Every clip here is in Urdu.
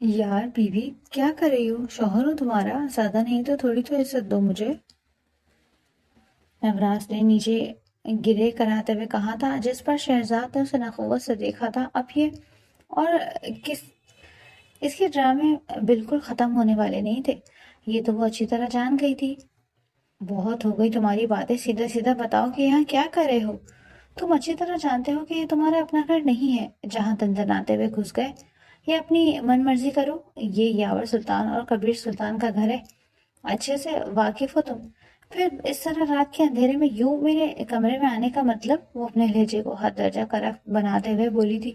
یار بیوی کیا کر رہی ہو؟ شوہر ہو تمہارا، زیادہ نہیں تو تھوڑی تو عزت دو مجھے۔ نوراز نے نیچے گرے کراتے ہوئے کہا تھا، جس پر شہزاد نے اسے نخوت سے دیکھا تھا۔ اب یہ اور کس اس کے ڈرامے بالکل ختم ہونے والے نہیں تھے، یہ تو وہ اچھی طرح جان گئی تھی۔ بہت ہو گئی تمہاری باتیں، سیدھا سیدھا بتاؤ کہ یہاں کیا کر رہے ہو؟ تم اچھی طرح جانتے ہو کہ یہ تمہارا اپنا گھر نہیں ہے جہاں تنتناتے ہوئے گھس گئے۔ یہ اپنی من مرضی کرو، یہ یاور سلطان اور کبیر سلطان کا گھر ہے، اچھے سے واقف ہو تم۔ پھر اس طرح رات کے اندھیرے میں یوں میرے کمرے میں آنے کا مطلب؟ وہ اپنے لہجے کو حد درجہ کرخت بناتے ہوئے بولی تھی،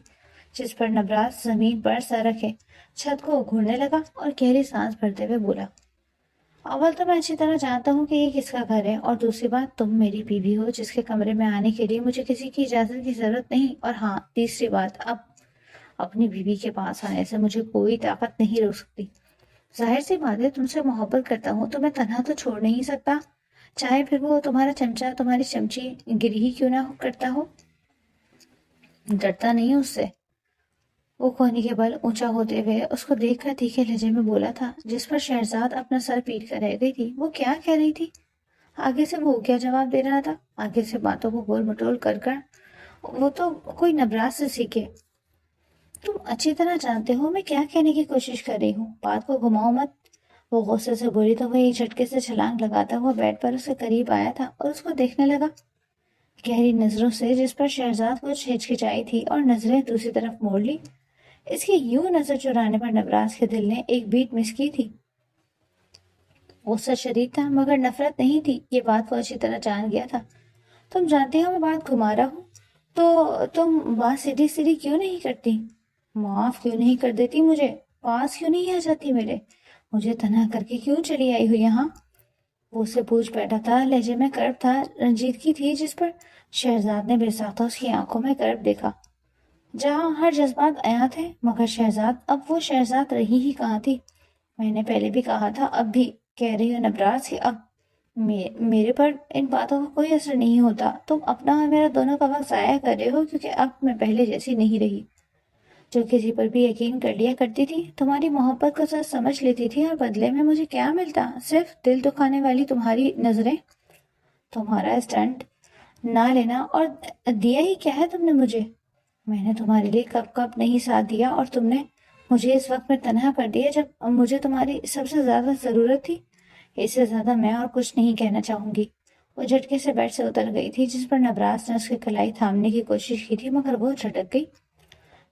جس پر نبراس زمین پر سر رکھے چھت کو گھورنے لگا اور گہری سانس بھرتے ہوئے بولا، اول تو میں اچھی طرح جانتا ہوں کہ یہ کس کا گھر ہے، اور دوسری بات تم میری بیوی ہو جس کے کمرے میں آنے کے لیے مجھے کسی کی اجازت کی ضرورت نہیں، اور ہاں تیسری بات، اب اپنی بیوی کے پاس آنے سے مجھے کوئی طاقت نہیں روک سکتی۔ ظاہر سی بات ہے، تم سے محبت کرتا ہوں تو میں تنہا تو چھوڑ نہیں سکتا، چاہے پھر وہ تمہارا چمچہ تمہاری چمچی گری ہی کیوں نہ کرتا ہو۔ ڈرتا نہیں ہوں اس سے؟ وہ کونی کے بل اونچا ہوتے ہوئے اس کو دیکھ کر تیکھے لہجے میں بولا تھا، جس پر شہزاد اپنا سر پیٹ کر رہ گئی تھی۔ وہ کیا کہہ رہی تھی؟ آگے سے وہ کیا جواب دے رہا تھا؟ آگے سے باتوں کو گول مٹول کر کر وہ تو کوئی نبراس سے سیکھے۔ تم اچھی طرح جانتے ہو میں کیا کہنے کی کوشش کر رہی ہوں، بات کو گھماؤ مت۔ وہ غصے سے بولی تو وہ ایک جھٹکے سے چھلانگ لگاتا ہوا بیڈ پر اس کے قریب آیا تھا اور اس کو دیکھنے لگا گہری نظروں سے، جس پر شہزاد کچھ ہچکچائی تھی اور نظریں دوسری طرف موڑ لی۔ اس کی یوں نظر چرانے پر نبراس کے دل نے ایک بیٹ مس کی تھی۔ غصہ شدید تھا مگر نفرت نہیں تھی، یہ بات وہ اچھی طرح جان گیا تھا۔ تم جانتی ہو میں بات گھما رہا ہوں تو تم بات سیدھی سیدھی کیوں نہیں کرتی؟ معاف کیوں نہیں کر دیتی مجھے؟ پاس کیوں نہیں آ جاتی میرے؟ مجھے تنہا کر کے کیوں چلی آئی ہو یہاں؟ وہ اسے پوچھ بیٹھا تھا، لہجے میں کرب تھا، رنجیدگی تھی، جس پر شہزاد نے بے ساختہ اس کی آنکھوں میں کرب دیکھا، جہاں ہر جذبات عیاں تھے۔ مگر شہزاد، اب وہ شہزاد رہی ہی کہاں تھی؟ میں نے پہلے بھی کہا تھا، اب بھی کہہ رہی ہوں نبراس کہ اب میرے پر ان باتوں کا کوئی اثر نہیں ہوتا۔ تم اپنا اور میرا دونوں کا وقت ضائع کر رہے ہو، کیونکہ اب میں پہلے جیسی نہیں رہی، جو کسی پر بھی یقین کر لیا کرتی تھی، تمہاری محبت کو سچ سمجھ لیتی تھی، اور بدلے میں مجھے کیا ملتا؟ صرف دل دکھانے والی تمہاری نظریں، تمہارا اسٹنٹ نہ لینا، اور دیا ہی کیا ہے تم نے مجھے؟ میں نے تمہارے لیے کب کب نہیں ساتھ دیا، اور تم نے مجھے اس وقت میں تنہا کر دیا جب مجھے تمہاری سب سے زیادہ ضرورت تھی۔ اس سے زیادہ میں اور کچھ نہیں کہنا چاہوں گی۔ وہ جھٹکے سے بیڈ سے اتر گئی تھی، جس پر نبراس نے اس کی کلائی تھامنے کی کوشش کی تھی، مگر وہ جھٹک گئی۔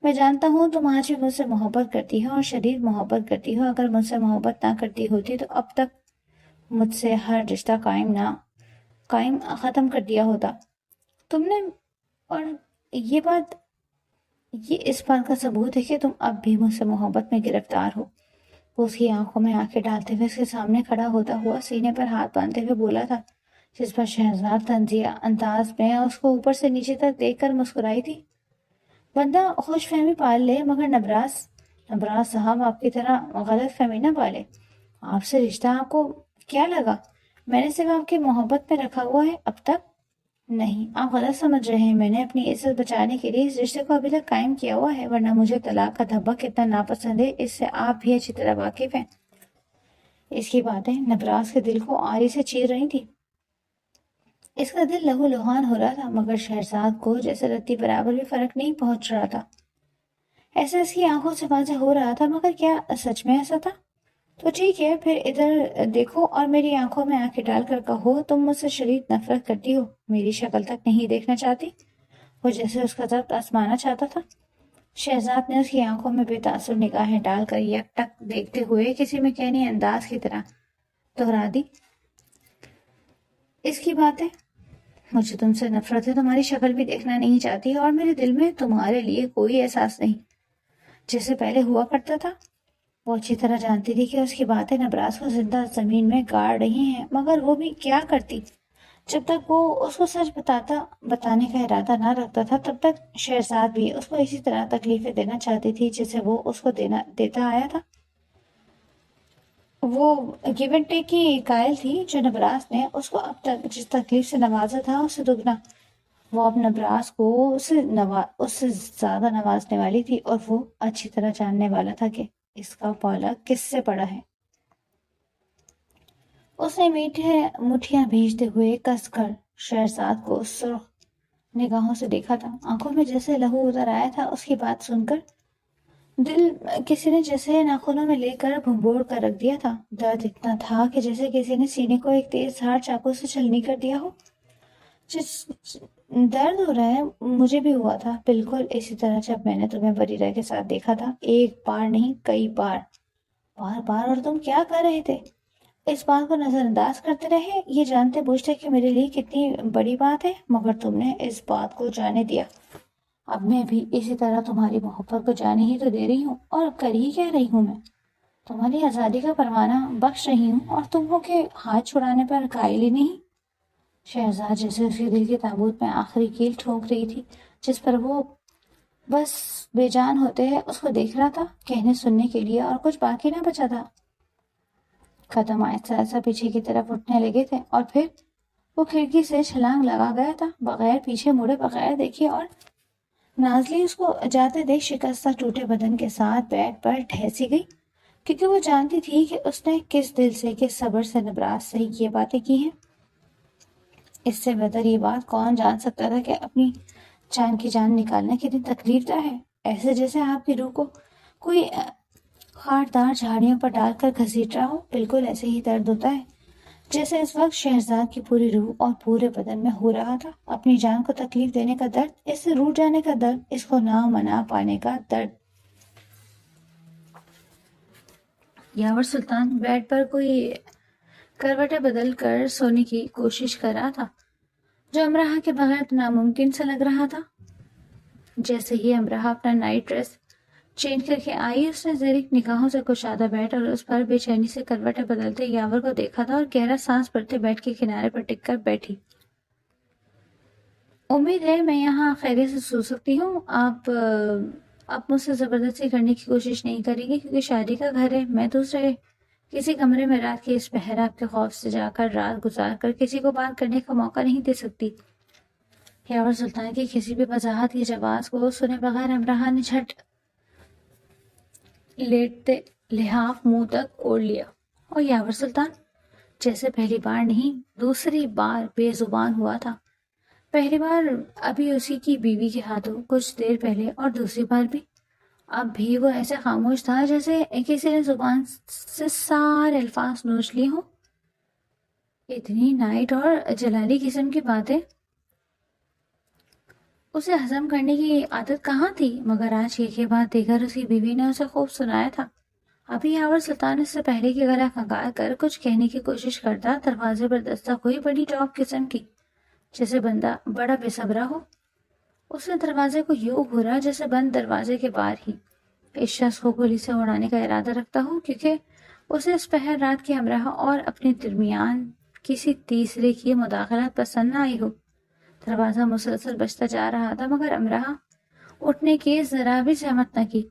میں جانتا ہوں تم آج بھی مجھ سے محبت کرتی ہو، اور شدید محبت کرتی ہو۔ اگر مجھ سے محبت نہ کرتی ہوتی تو اب تک مجھ سے ہر رشتہ قائم ختم کر دیا ہوتا تم نے، اور یہ اس بات کا ثبوت ہے کہ تم اب بھی مجھ سے محبت میں گرفتار ہو۔ وہ اس کی آنکھوں میں آنکھیں ڈالتے ہوئے اس کے سامنے کھڑا ہوتا ہوا سینے پر ہاتھ باندھتے ہوئے بولا تھا، جس پر شہزاد طنزیہ انداز میں اس کو اوپر سے نیچے تک دیکھ کر مسکرائی تھی۔ بندہ خوش فہمی پال لے، مگر نبراس صاحب آپ کی طرح غلط فہمی نہ پالے۔ آپ سے رشتہ آپ کو کیا لگا؟ میں نے صرف آپ کی محبت میں رکھا ہوا ہے اب تک؟ نہیں، آپ غلط سمجھ رہے ہیں، میں نے اپنی عزت بچانے کے لیے اس رشتے کو ابھی تک قائم کیا ہوا ہے، ورنہ مجھے طلاق کا دھبا کتنا ناپسند ہے اس سے آپ بھی اچھی طرح واقف ہیں۔ اس کی باتیں نبراس کے دل کو آری سے چیر رہی تھی۔ اس کا دل لہو لہان ہو رہا تھا، مگر شہزاد کو جیسے رتی برابر بھی فرق نہیں پہنچ رہا تھا۔ ایسا اس کی آنکھوں سے واضح ہو رہا تھا، مگر کیا سچ میں ایسا تھا؟ تو ٹھیک ہے، پھر ادھر دیکھو اور میری آنکھوں میں آنکھیں ڈال کر کہو تم مجھ سے شدید نفرت کرتی ہو، میری شکل تک نہیں دیکھنا چاہتی؟ وہ جیسے اس کا ضبط آزمانا چاہتا تھا۔ شہزاد نے اس کی آنکھوں میں بے تاثر نگاہیں ڈال کر یک ٹک دیکھتے ہوئے کسی مکینی انداز کی طرح دہرا دی، اس کی باتیں، مجھے تم سے نفرت ہے، تمہاری شکل بھی دیکھنا نہیں چاہتی، اور میرے دل میں تمہارے لیے کوئی احساس نہیں جیسے پہلے ہوا کرتا تھا۔ وہ اچھی طرح جانتی تھی کہ اس کی باتیں نبراس کو زندہ زمین میں گاڑ رہی ہیں، مگر وہ بھی کیا کرتی؟ جب تک وہ اس کو سچ بتانے کا ارادہ نہ رکھتا تھا، تب تک شہزاد بھی اس کو اسی طرح تکلیفیں دینا چاہتی تھی جسے وہ اس کو دیتا آیا تھا۔ وہ گیو اینڈ ٹیک کی قائل تھی، جو نبراس نے اس کو اب تک جس تکلیف سے نوازا تھا اس سے دگنا وہ اب نبراس کو اس سے زیادہ نوازنے والی تھی، اور وہ اچھی طرح جاننے والا تھا کہ اس کا پولا کس سے پڑا ہے؟ اس نے میٹھے مٹھیاں بھیجتے ہوئے کس کر شہرزاد کو سرخ نگاہوں سے دیکھا تھا۔ آنکھوں میں جیسے لہو اتر آیا تھا۔ اس کی بات سن کر دل کسی نے جیسے ناخنوں میں لے کر بھنبوڑ کر رکھ دیا تھا۔ درد اتنا تھا کہ جیسے کسی نے سینے کو ایک تیز دھار چاقو سے چھلنی کر دیا ہو۔ جس درد ہو رہا ہے مجھے بھی ہوا تھا، بالکل اسی طرح جب میں نے تمہیں بریرہ کے ساتھ دیکھا تھا، ایک بار نہیں کئی بار۔ بار بار؟ اور تم کیا کر رہے تھے؟ اس بات کو نظر انداز کرتے رہے، یہ جانتے بوجھتے کہ میرے لیے کتنی بڑی بات ہے، مگر تم نے اس بات کو جانے دیا۔ اب میں بھی اسی طرح تمہاری محبت کو جانے ہی تو دے رہی ہوں، اور اب کر ہی کیا رہی ہوں میں؟ تمہاری آزادی کا پروانہ بخش رہی ہوں، اور تم ہو کہ ہاتھ چھڑانے پر قائل ہی نہیں۔ شہزاد جیسے اس کے دل کے تابوت میں آخری کیل ٹھونک رہی تھی، جس پر وہ بس بے جان ہوتے ہیں، اس کو دیکھ رہا تھا۔ کہنے سننے کے لیے اور کچھ باقی نہ بچا تھا۔ قدم آہستہ آہستہ پیچھے کی طرف اٹھنے لگے تھے، اور پھر وہ کھڑکی سے چھلانگ لگا گیا تھا، بغیر پیچھے مڑے، بغیر دیکھے، اور نازلی اس کو جاتے دیکھ شکستہ ٹوٹے بدن کے ساتھ بیڈ پر ڈھیسی گئی، کیونکہ وہ جانتی تھی کہ اس نے کس دل سے، کس صبر سے نبراس سے یہ باتیں کی ہیں۔ اس سے بہتر یہ بات کون جان سکتا تھا کہ اپنی جان کی جان نکالنا کتنی تکلیف دہ ہے؟ ایسے جیسے آپ کی روح کو کوئی خاردار جھاڑیوں پر ڈال کر گھسیٹ رہا ہو، بالکل ایسے ہی درد ہوتا ہے جیسے اس وقت شہزاد کی پوری روح اور پورے بدن میں ہو رہا تھا۔ اپنی جان کو تکلیف دینے کا درد، اس سے روٹ جانے کا درد، اس کو نہ منا پانے کا درد۔ یاور سلطان بیڈ پر کوئی کروٹیں بدل کر سونے کی کوشش کر رہا تھا، جو امراہ کے بغیر ناممکن سا لگ رہا تھا۔ جیسے ہی امراہ اپنا نائٹ ڈریس چینج کر کے آئی، اس نے زرق نگاہوں سے کشادہ بیٹھ اور اس پر بے چینی سے کروٹیں بدلتے یاور کو دیکھا تھا، اور گہرا سانس بھرتے بیڈ کے کنارے پر ٹک کر بیٹھی۔ امید ہے میں یہاں خیریت سے سو سکتی ہوں۔ آپ مجھ سے زبردستی کرنے کی کوشش نہیں کریں گے، کیونکہ شادی کا گھر ہے۔ میں دوسرے کسی کمرے میں رات کے اس پہر آپ کے خوف سے جا کر رات گزار کر کسی کو بات کرنے کا موقع نہیں دے سکتی۔ یاور سلطان کی کسی بھی وضاحت کی جواز کو سنے بغیر امراہ نے جھٹ لیٹتے لحاف منہ تک اوڑھ لیا، اور یاور سلطان جیسے پہلی بار نہیں دوسری بار بے زبان ہوا تھا۔ پہلی بار ابھی اسی کی بیوی کے ہاتھوں کچھ دیر پہلے، اور دوسری بار بھی اب بھی وہ ایسے خاموش تھا جیسے کسی نے زبان سے سارے الفاظ نوچ لیے ہوں۔ اتنی نائٹ اور جلالی قسم کی باتیں اسے ہضم کرنے کی عادت کہاں تھی، مگر آج ایک ہی بات دیگر اس کی بیوی نے اسے خوب سنایا تھا۔ ابھی یاور سلطان اس سے پہلے کی گلا کھنگال کر کچھ کہنے کی کوشش کرتا، دروازے پر دستک ہوئی، بڑی ٹاپ قسم کی، جیسے بندہ بڑا بے صبرا ہو۔ اس نے دروازے کو یوں گھورا جیسے بند دروازے کے باہر ہی اس شخص کو گولی سے اڑانے کا ارادہ رکھتا ہو، کیونکہ اسے اس پہر رات کے ہمراہ اور اپنے درمیان کسی تیسرے کی مداخلت پسند نہ آئی ہو۔ دروازہ مسلسل بجتا جا رہا تھا، مگر امراہ اٹھنے کی ذرا بھی زحمت نہ کی۔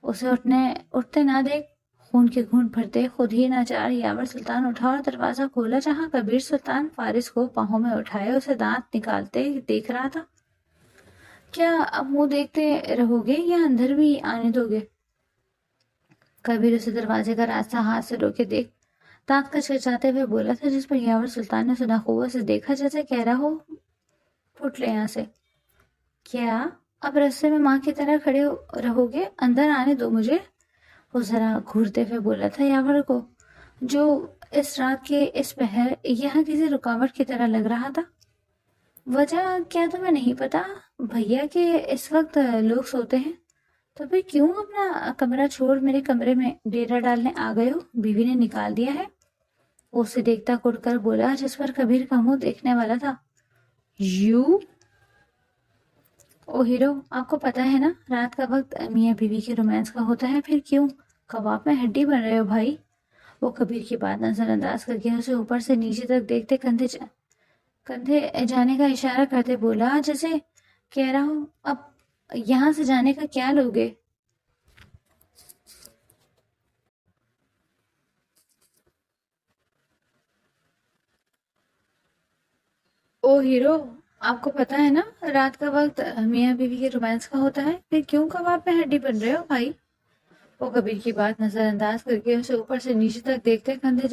اسے اٹھتے نہ دیکھ خون کے گھونٹ بھرتے خود ہی نہ چار یاور سلطان اٹھا اور دروازہ کھولا، جہاں کبیر سلطان فارس کو پاؤں میں اٹھائے اسے دانت نکالتے دیکھ رہا تھا۔ کیا اب منہ دیکھتے رہو گے یا اندر بھی آنے دو گے؟ کبیر اسے دروازے کا راستہ ہاتھ سے روکے دیکھ دانت کچکچاتے ہوئے بولا تھا، جس پر یاور سلطان نے سنا قوت سے دیکھا جیسے کہہ رہا ہو پھٹ لے یہاں سے۔ کیا اب رستے میں ماں کی طرح کھڑے رہو گے؟ اندر آنے دو مجھے، وہ ذرا گھورتے ہوئے بولا تھا یاور کو، جو اس رات کے اس پہر یہاں کسی رکاوٹ کی طرح لگ رہا تھا۔ وجہ کیا تمہیں نہیں پتا بھیا کہ اس وقت لوگ سوتے ہیں؟ تو پھر کیوں اپنا کمرہ چھوڑ میرے کمرے میں ڈیرا ڈالنے آ گئے ہو؟ بیوی نے نکال دیا ہے، وہ اسے دیکھتا کڑ کر بولا، جس پر کبیر کا منہ دیکھنے والا تھا۔ یو او ہیرو، آپ کو پتا ہے نا رات کا وقت میاں بیوی کے رومانس کا ہوتا ہے، پھر کیوں کباب میں ہڈی بن رہے ہو بھائی؟ وہ کبیر کی بات نظر انداز کر کے اسے اوپر سے نیچے تک دیکھتے کندھے جانے کا اشارہ کرتے بولا، جیسے کہہ رہا ہوں اب یہاں سے جانے کا کیا لوگے؟ او ہیرو، آپ کو پتا ہے نا رات کا وقت میاں بیوی کے رومانس کا ہوتا ہے، پھر کیوں کباب میں ہڈی بن رہے ہو بھائی؟ وہ کبیر کی بات نظر انداز کر کے اسے اوپر سے نیچے تک دیکھتے کندھے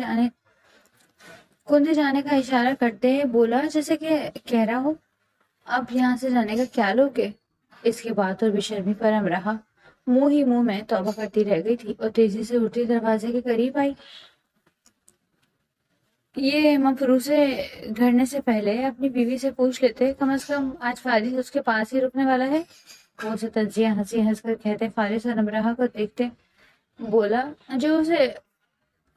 جانے کا اشارہ کرتے بولا جیسے کہ کہہ رہا ہو اب یہاں سے جانے کا کیا لوگے۔ اس کے بعد اور بے شرمی پر ہم رہا منہ ہی منہ میں توبہ کرتی رہ گئی تھی اور تیزی سے اٹھتی دروازے کے قریب آئی۔ یہ مفروضے گھڑنے سے پہلے اپنی بیوی سے پوچھ لیتے کم از کم آج فارغ اس کے پاس ہی رکنے والا ہے۔ وہ اسے تجزیہ ہنسی ہنس کر کہتے فارغ اور امراہ کو دیکھتے بولا جو اسے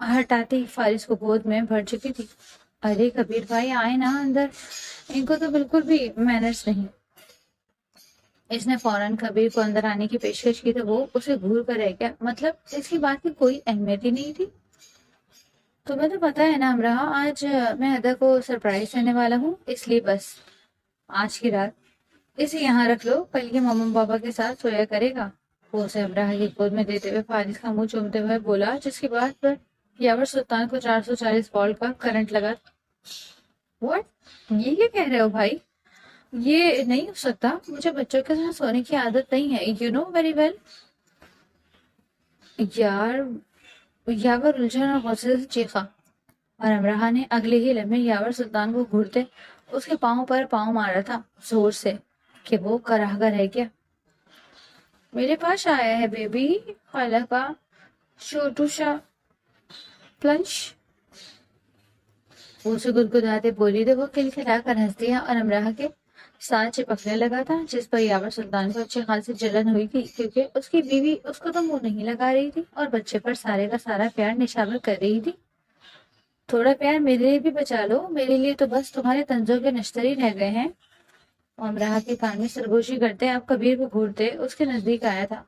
ہٹاتی فارغ کو گود میں بھر چکی تھی۔ ارے کبیر بھائی آئے نا اندر، ان کو تو بالکل بھی مینرز نہیں۔ اس نے فوراً کبیر کو اندر آنے کی پیشکش کی تو وہ اسے گھور کر رہ گیا۔ مطلب اس کی بات کی کوئی اہمیت ہی نہیں تھی۔ تمہیں تو پتا ہے نا امراہ آج میں ادا کو سرپرائز دینے والا ہوں، اس لیے بس آج کی رات اسے یہاں رکھ لو، کل کے ماما بابا کے ساتھ سویا کرے گا۔ وہ اسے امراہ کی گود میں دیتے ہوئے فارغ کا منہ چومتے ہوئے بولا جس کی بات پر یاور سلطان کو 440 وولٹ کا کرنٹ لگا۔ واٹ؟ یہ کیا کہہ رہے ہو بھائی؟ یہ نہیں ہو سکتا، مجھے بچوں کے ساتھ سونے کی عادت نہیں ہے، یو نو ویری ویل۔ یاور الجھن اور غصے سے چیخا اور امراہ نے اگلے ہی لمحے یاور سلطان کو گھورتے اس کے پاؤں پر پاؤں مارا تھا زور سے کہ وہ کراہ رہ گیا۔ میرے پاس آیا ہے بیبی، خالہ کا چھوٹو سا پلنش۔ وہ اسے گدگداتے بولی تو وہ کھلکھلا کر ہنس دیا اور امراہ کے ساتھ چپکنے لگا تھا جس پر یاور سلطان کو اچھی خاصی جلن ہوئی تھی کیونکہ اس کی بیوی اس کو تو منہ نہیں لگا رہی تھی اور بچے پر سارے کا سارا پیار نشاور کر رہی تھی۔ تھوڑا پیار میرے لیے بھی بچا لو، میرے لیے تو بس تمہارے تنزوں کے نشتر ہی رہ گئے ہیں۔ امراہ کے کان میں سرگوشی کرتے آپ کبیر کو گھورتے اس کے نزدیک آیا تھا۔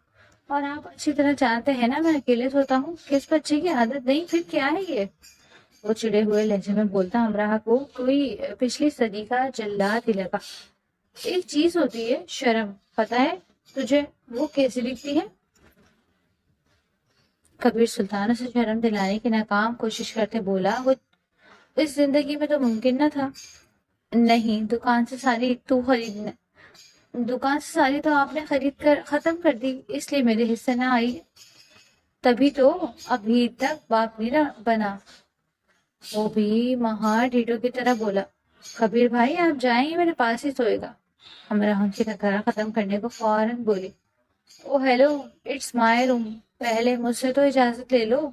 اور آپ اچھی طرح جانتے ہیں نا میں اکیلے سوتا ہوں، کس بچے کی عادت نہیں، پھر کیا ہے یہ؟ وہ چڑے ہوئے لہجے میں بولتا امراہ کو کوئی پچھلی صدی کا جلاد ہی لگا۔ ایک چیز ہوتی ہے شرم، پتہ ہے تجھے وہ کیسی دکھتی ہے؟ کبیر سلطان اسے شرم دلانے کی ناکام کوشش کرتے بولا وہ اس زندگی میں تو ممکن نہ تھا۔ نہیں، دکان سے ساری تو آپ نے خرید کر ختم کر دی، اس لیے میرے حصے نہ آئی، تبھی تو ابھی تک باپ نہیں بنا۔ وہ بھی مہار ڈھیٹو کی طرح بولا کبیر بھائی آپ جائیں میرے پاس ہی سوئے گا۔ امراہ ان کی تکرار ختم کرنے کو فوراً بولی او ہیلو اٹس مائی روم، پہلے مجھ سے تو اجازت لے لو۔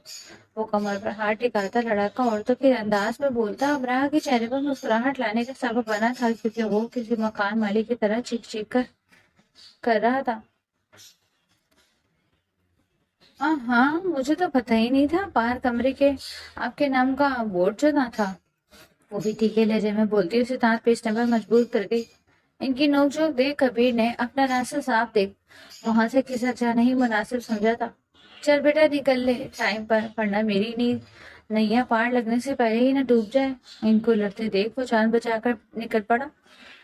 وہ کمر پر ہاتھ ٹکاتا لڑاکا عورتوں کے انداز میں بولتا امراہ کے چہرے پر مسکراہٹ لانے کا سبب بنا تھا کیونکہ وہ کسی مکان مالک کی طرح چیخ چیخ کر رہا تھا۔ ہاں مجھے تو پتہ ہی نہیں تھا، باہر کمرے کے آپ کے نام کا بورڈ جو نہ تھا۔ وہ بھی تیکھے لہجے میں بولتی اسے دانت پیسنے پر مجبور کر گئی۔ ان کی نوک جھوک دیکھ کبیر نے اپنا راستہ صاف دیکھ وہاں سے کھسک جانا ہی مناسب سمجھا تھا۔ چل بیٹا نکل لے ٹائم پر، ورنہ میری نیند نیا پار لگنے سے پہلے ہی نہ ڈوب جائے۔ ان کو لڑتے دیکھ وہ جان بچا کر نکل پڑا۔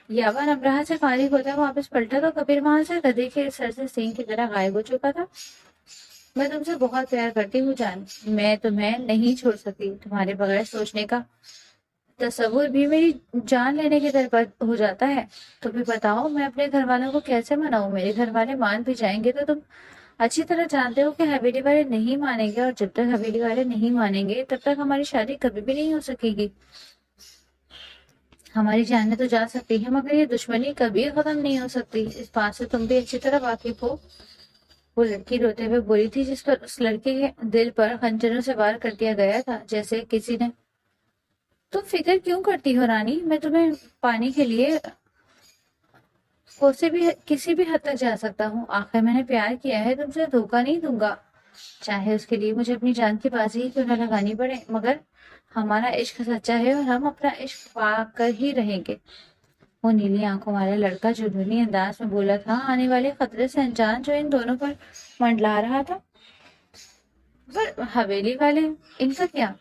یاور امراہ سے فارغ ہوتا واپس پلٹا تو کبیر وہاں سے گدھے کے سر سے سینگ کی طرح غائب ہو چکا تھا۔ میں تم سے بہت پیار کرتی ہوں جان، میں تمہیں نہیں چھوڑ سکتی، تمہارے بغیر سوچنے کا تصور بھی میری جان لینے کے در پر ہو جاتا ہے۔ تو بھی بتاؤ میں اپنے گھر والوں کو کیسے مناؤں؟ میرے گھر والے مان بھی جائیں گے تو تم اچھی طرح جانتے ہو کہ حویلی والے نہیں مانیں گے، اور جب تک حویلی والے نہیں مانیں گے تب تک ہماری شادی کبھی بھی نہیں ہو سکے گی۔ ہماری جانیں تو جا سکتی ہے مگر یہ دشمنی کبھی ختم نہیں ہو سکتی، اس بات سے تم بھی اچھی طرح واقف ہو۔ وہ لڑکی روتے ہوئے بولی تھی جس پر اس لڑکے کے دل پر خنجروں سے وار کر دیا گیا تھا جیسے کسی نے۔ تم فکر کیوں کرتی ہو رانی، میں تمہیں پانے کے لیے کسی بھی حد تک جا سکتا ہوں، آخر میں نے پیار کیا ہے، تم سے دھوکہ نہیں دوں گا، چاہے اس کے لیے مجھے اپنی جان کی بازی ہی کیوں نہ لگانی پڑے، مگر ہمارا عشق سچا ہے اور ہم اپنا عشق پا کر ہی رہیں گے۔ وہ نیلی آنکھوں والا لڑکا جنونی انداز میں بولا تھا، آنے والے خطرے سے انجان جو ان دونوں پر منڈلا رہا تھا۔ پر حویلی والے، ان کا کیا؟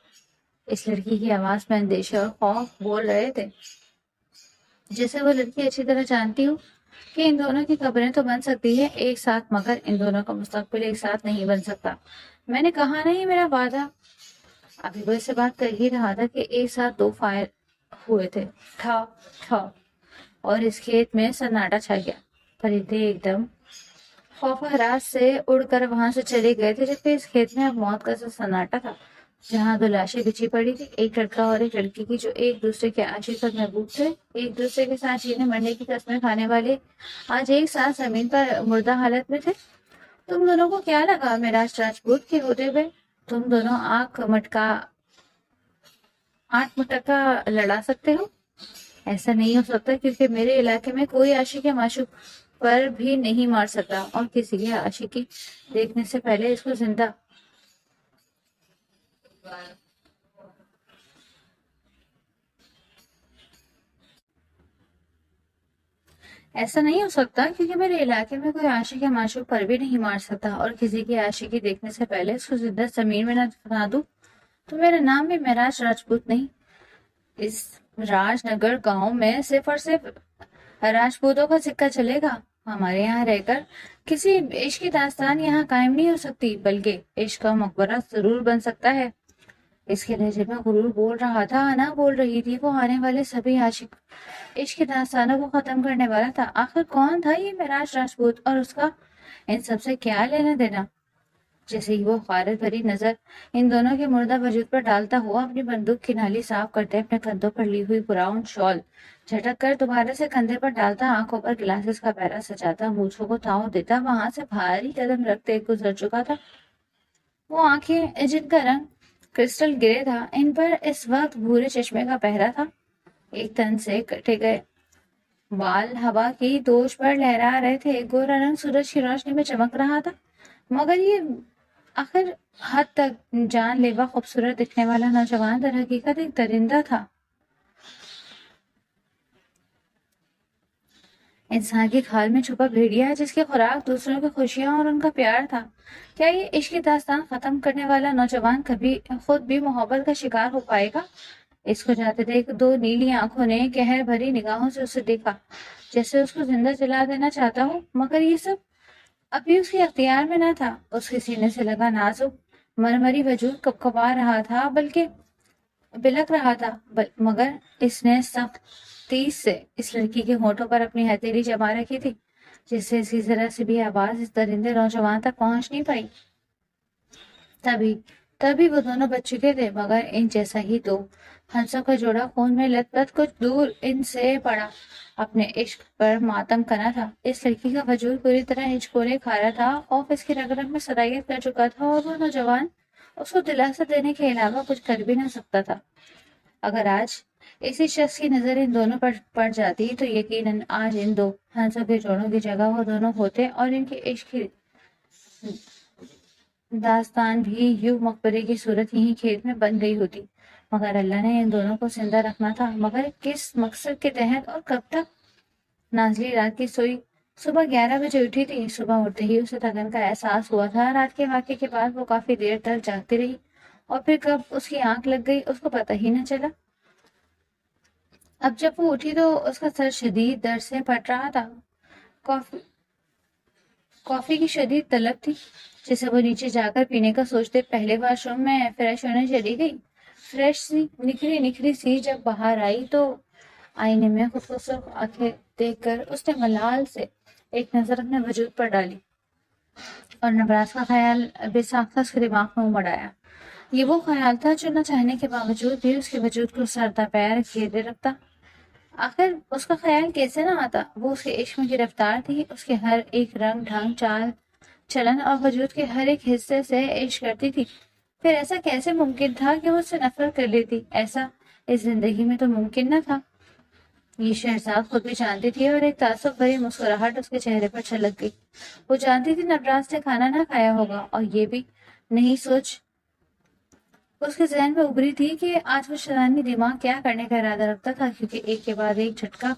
اس لڑکی کی آواز میں اندیشہ اور خوف بول رہے تھے، جیسے وہ لڑکی اچھی طرح جانتی ہو کہ ان دونوں کی قبریں تو بن سکتی ہے ایک ساتھ مگر ان دونوں کا مستقبل ایک ساتھ نہیں بن سکتا۔ میں نے کہا نہیں میرا وعدہ۔ ابھی وہ اس سے بات کر ہی رہا تھا کہ ایک ساتھ دو فائر ہوئے تھے، ٹھا ٹھا، اور اس کھیت میں سناٹا چھا گیا۔ پرندے ایک دم خوف و ہراس سے اڑ کر وہاں سے چلے گئے تھے، جبکہ اس کھیت میں اب موت کا سا سناٹا تھا، جہاں دو لاشیں بچھی پڑی تھی، ایک لڑکا اور ایک لڑکی کی، جو ایک دوسرے کے عاشق پر محبوب تھے، ایک دوسرے کے ساتھ جینے مرنے کی قسمیں کھانے والے، آج ایک ساتھ زمین پر مردہ حالت میں تھے۔ تم دونوں کو کیا لگا معراج راجپوت کے ہوتے ہوئے؟ تم دونوں آنکھ مٹکا لڑا سکتے ہو؟ ایسا نہیں ہو سکتا، کیونکہ میرے علاقے میں کوئی عاشق یا معشوق پر بھی نہیں مار سکتا، اور کسی کی عاشقی دیکھنے سے پہلے اس کو زندہ ایسا نہیں ہو سکتا، کیونکہ میرے علاقے میں کوئی عاشق یا معشوق پر بھی نہیں مار سکتا، اور کسی کی عاشقی دیکھنے سے پہلے اس کو زندہ زمین میں نہ دفنا دوں تو میرا نام بھی معراج راجپوت نہیں۔ اس راج نگر گاؤں میں صرف اور صرف راجپوتوں کا سکہ چلے گا۔ ہمارے یہاں رہ کر کسی عشق کی داستان یہاں قائم نہیں ہو سکتی، بلکہ عشق کا مقبرہ ضرور بن سکتا ہے۔ اس کے لہجے میں غرور بول رہا تھا، نہ بول رہی تھی وہ آنے والے سبھی عاشق۔ عشق کی داستانوں کو ختم کرنے والا تھا۔ آخر کون تھا یہ معراج راجپوت، اور اس کا ان سب سے کیا لینا دینا؟ جیسے ہی وہ غارت بھری نظر ان دونوں کے مردہ وجود پر ڈالتا ہوا، اپنی بندوق کی نالی صاف کرتے، اپنے کندھوں پر لی ہوئی براؤن شال جھٹک کر دوبارہ سے کندھے پر ڈالتا، آنکھوں پر گلاسز کا پیرا سجاتا، مونچھوں کو تاؤ دیتا، وہاں سے بھاری قدم رکھتے گزر چکا تھا۔ وہ آنکھیں جن کا رنگ کرسٹل گرے تھا، ان پر اس وقت بھورے چشمے کا پہرا تھا۔ ایک تن سے کٹے گئے بال ہوا کی دوش پر لہرا رہے تھے، گورا رنگ سورج کی روشنی میں چمک رہا تھا، مگر یہ آخر حد تک جان لیوا خوبصورت دکھنے والا نوجوان در حقیقت ایک درندہ تھا، انسان کی کھال میں چھپا بھیڑیا، جس کی خوراک دوسروں کی خوشیاں اور ان کا پیار تھا۔ کیا یہ عشق کی داستان ختم کرنے والا نوجوان کبھی خود بھی محبت کا شکار ہو پائے گا؟ اس کو جاتے دیکھ دو نیلی آنکھوں نے قہر بھری نگاہوں سے اسے دیکھا، جیسے اس کو زندہ جلا دینا چاہتا ہو، مگر یہ سب ابھی اس کے اختیار میں نہ تھا۔ اس کے سینے سے لگا نازک مرمری وجود کپکپا رہا تھا، بلکہ بلک رہا تھا، مگر اس نے سخت تیز سے اس لڑکی کے ہونٹوں پر اپنی ہتھیلی جما رکھی تھی، جس سے اس کی ذرا سی بھی آواز اس درندے نوجوان تک پہنچ نہیں پائی۔ تبھی وہ دونوں بچ چکے تھے، مگر ان جیسا ہی دو ہنسوں کا جوڑا خون میں لت پت کچھ دور ان سے پڑا اپنے عشق پر ماتم کنا تھا۔ اس لڑکی کا وجود پوری طرح ہچکورے کھا رہا تھا، خوف اس کی رگ رگ میں سرایت کر چکا تھا، اور وہ نوجوان اس کو دلاسا دینے کے علاوہ کچھ کر بھی نہ سکتا تھا۔ اگر آج اسی شخص کی نظر ان دونوں پر پڑ جاتی تو یقیناً آج ان دو ہنسوں کے جوڑوں کی جگہ وہ دونوں ہوتے، اور ان کی عشق کی داستان بھی یوں مقبرے کی صورت یہیں کھیت میں بن گئی ہوتی۔ مگر اللہ نے ان دونوں کو زندہ رکھنا تھا، مگر کس مقصد کے تحت اور کب تک؟ نازلی رات کی سوئی صبح 11 بجے اٹھی تھی۔ صبح اٹھتے ہی اسے تھکن کا احساس ہوا تھا۔ رات کے واقعے کے بعد وہ کافی دیر تک جاگتی رہی، اور پھر کب اس کی آنکھ لگ گئی اس کو پتہ ہی نہ چلا۔ اب جب وہ اٹھی تو اس کا سر شدید درد سے پھٹ رہا تھا۔ کافی کی شدید طلب تھی، جسے وہ نیچے جا کر پینے کا سوچتے پہلے واش روم میں فریش ہونے چلی گئی۔ فریش سی نکھری سی جب باہر آئی تو آئینے میں خود کو سرخ آنکھیں دیکھ کر اس نے ملال سے ایک نظر اپنے وجود پر ڈالی، اور نبراس کا خیال بے ساختہ اس کے دماغ میں امڑ آیا۔ یہ وہ خیال تھا جو نہ چاہنے کے باوجود بھی اس کے وجود کو سر تا پیر گھیرے رکھتا۔ آخر اس کا خیال کیسے نہ آتا؟ وہ اس کے عشق میں گرفتار تھی، اس کے ہر ایک رنگ ڈھنگ چال چلن اور وجود کے ہر ایک حصے سے عشق کرتی تھی۔ پھر ایسا کیسے ممکن تھا کہ وہ اس سے نفرت کر لیتی؟ ایسا اس زندگی میں تو ممکن نہ تھا۔ یہ شہزاد خود بھی جانتی تھی، اور ایک تعصب بھری مسکراہٹ اس کے چہرے پر چھلک گئی۔ وہ جانتی تھی نبراس نے کھانا نہ کھایا ہوگا، اور یہ بھی نہیں سوچ اس کے ذہن میں ابھری تھی کہ آج وہ شیطانی دماغ کیا کرنے کا ارادہ رکھتا تھا، کیونکہ ایک کے بعد ایک جھٹکا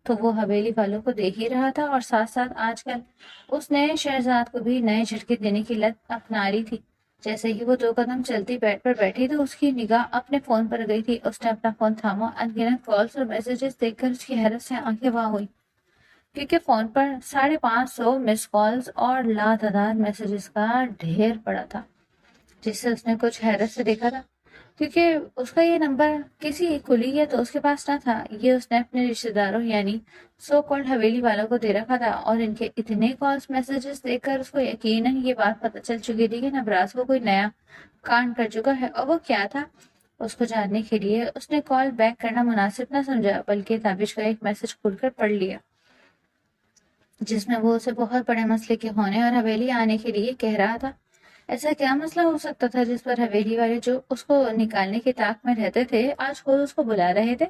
تو وہ حویلی والوں کو دے ہی رہا تھا، اور ساتھ ساتھ آج کل اس نئے شہزاد کو بھی نئے جھٹکے دینے کی لت اپنا لی تھی۔ جیسے ہی وہ 2 قدم چلتی بیڈ پر بیٹھی تو اس کی نگاہ اپنے فون پر گئی تھی۔ اس نے اپنا فون تھاما، انگنت کالز اور میسیجز دیکھ کر اس کی حیرت سے آنکھیں واہ ہوئی، کیونکہ فون پر 550 مس کالز اور لاتعداد میسیجز کا ڈھیر پڑا تھا، جس سے اس نے کچھ حیرت سے دیکھا تھا۔ کیونکہ اس کا یہ نمبر کسی کلی یا دوست کے پاس نہ تھا، یہ اس نے اپنے رشتے داروں یعنی سو کالڈ حویلی والوں کو دے رکھا تھا، اور ان کے اتنے کالز میسیجز دیکھ کر اس کو یقیناً یہ بات پتہ چل چکی تھی کہ نبراس کو کوئی نیا کانڈ کر چکا ہے، اور وہ کیا تھا۔ اس کو جاننے کے لیے اس نے کال بیک کرنا مناسب نہ سمجھا، بلکہ تابش کا ایک میسج کھول کر پڑھ لیا، جس میں وہ اسے بہت بڑے مسئلے کے ہونے اور حویلی آنے کے لیے کہہ رہا تھا۔ ایسا کیا مسئلہ ہو سکتا تھا جس پر حویلی والے جو اس کو نکالنے کے طاق میں رہتے تھے آج خود اس کو بلا رہے تھے؟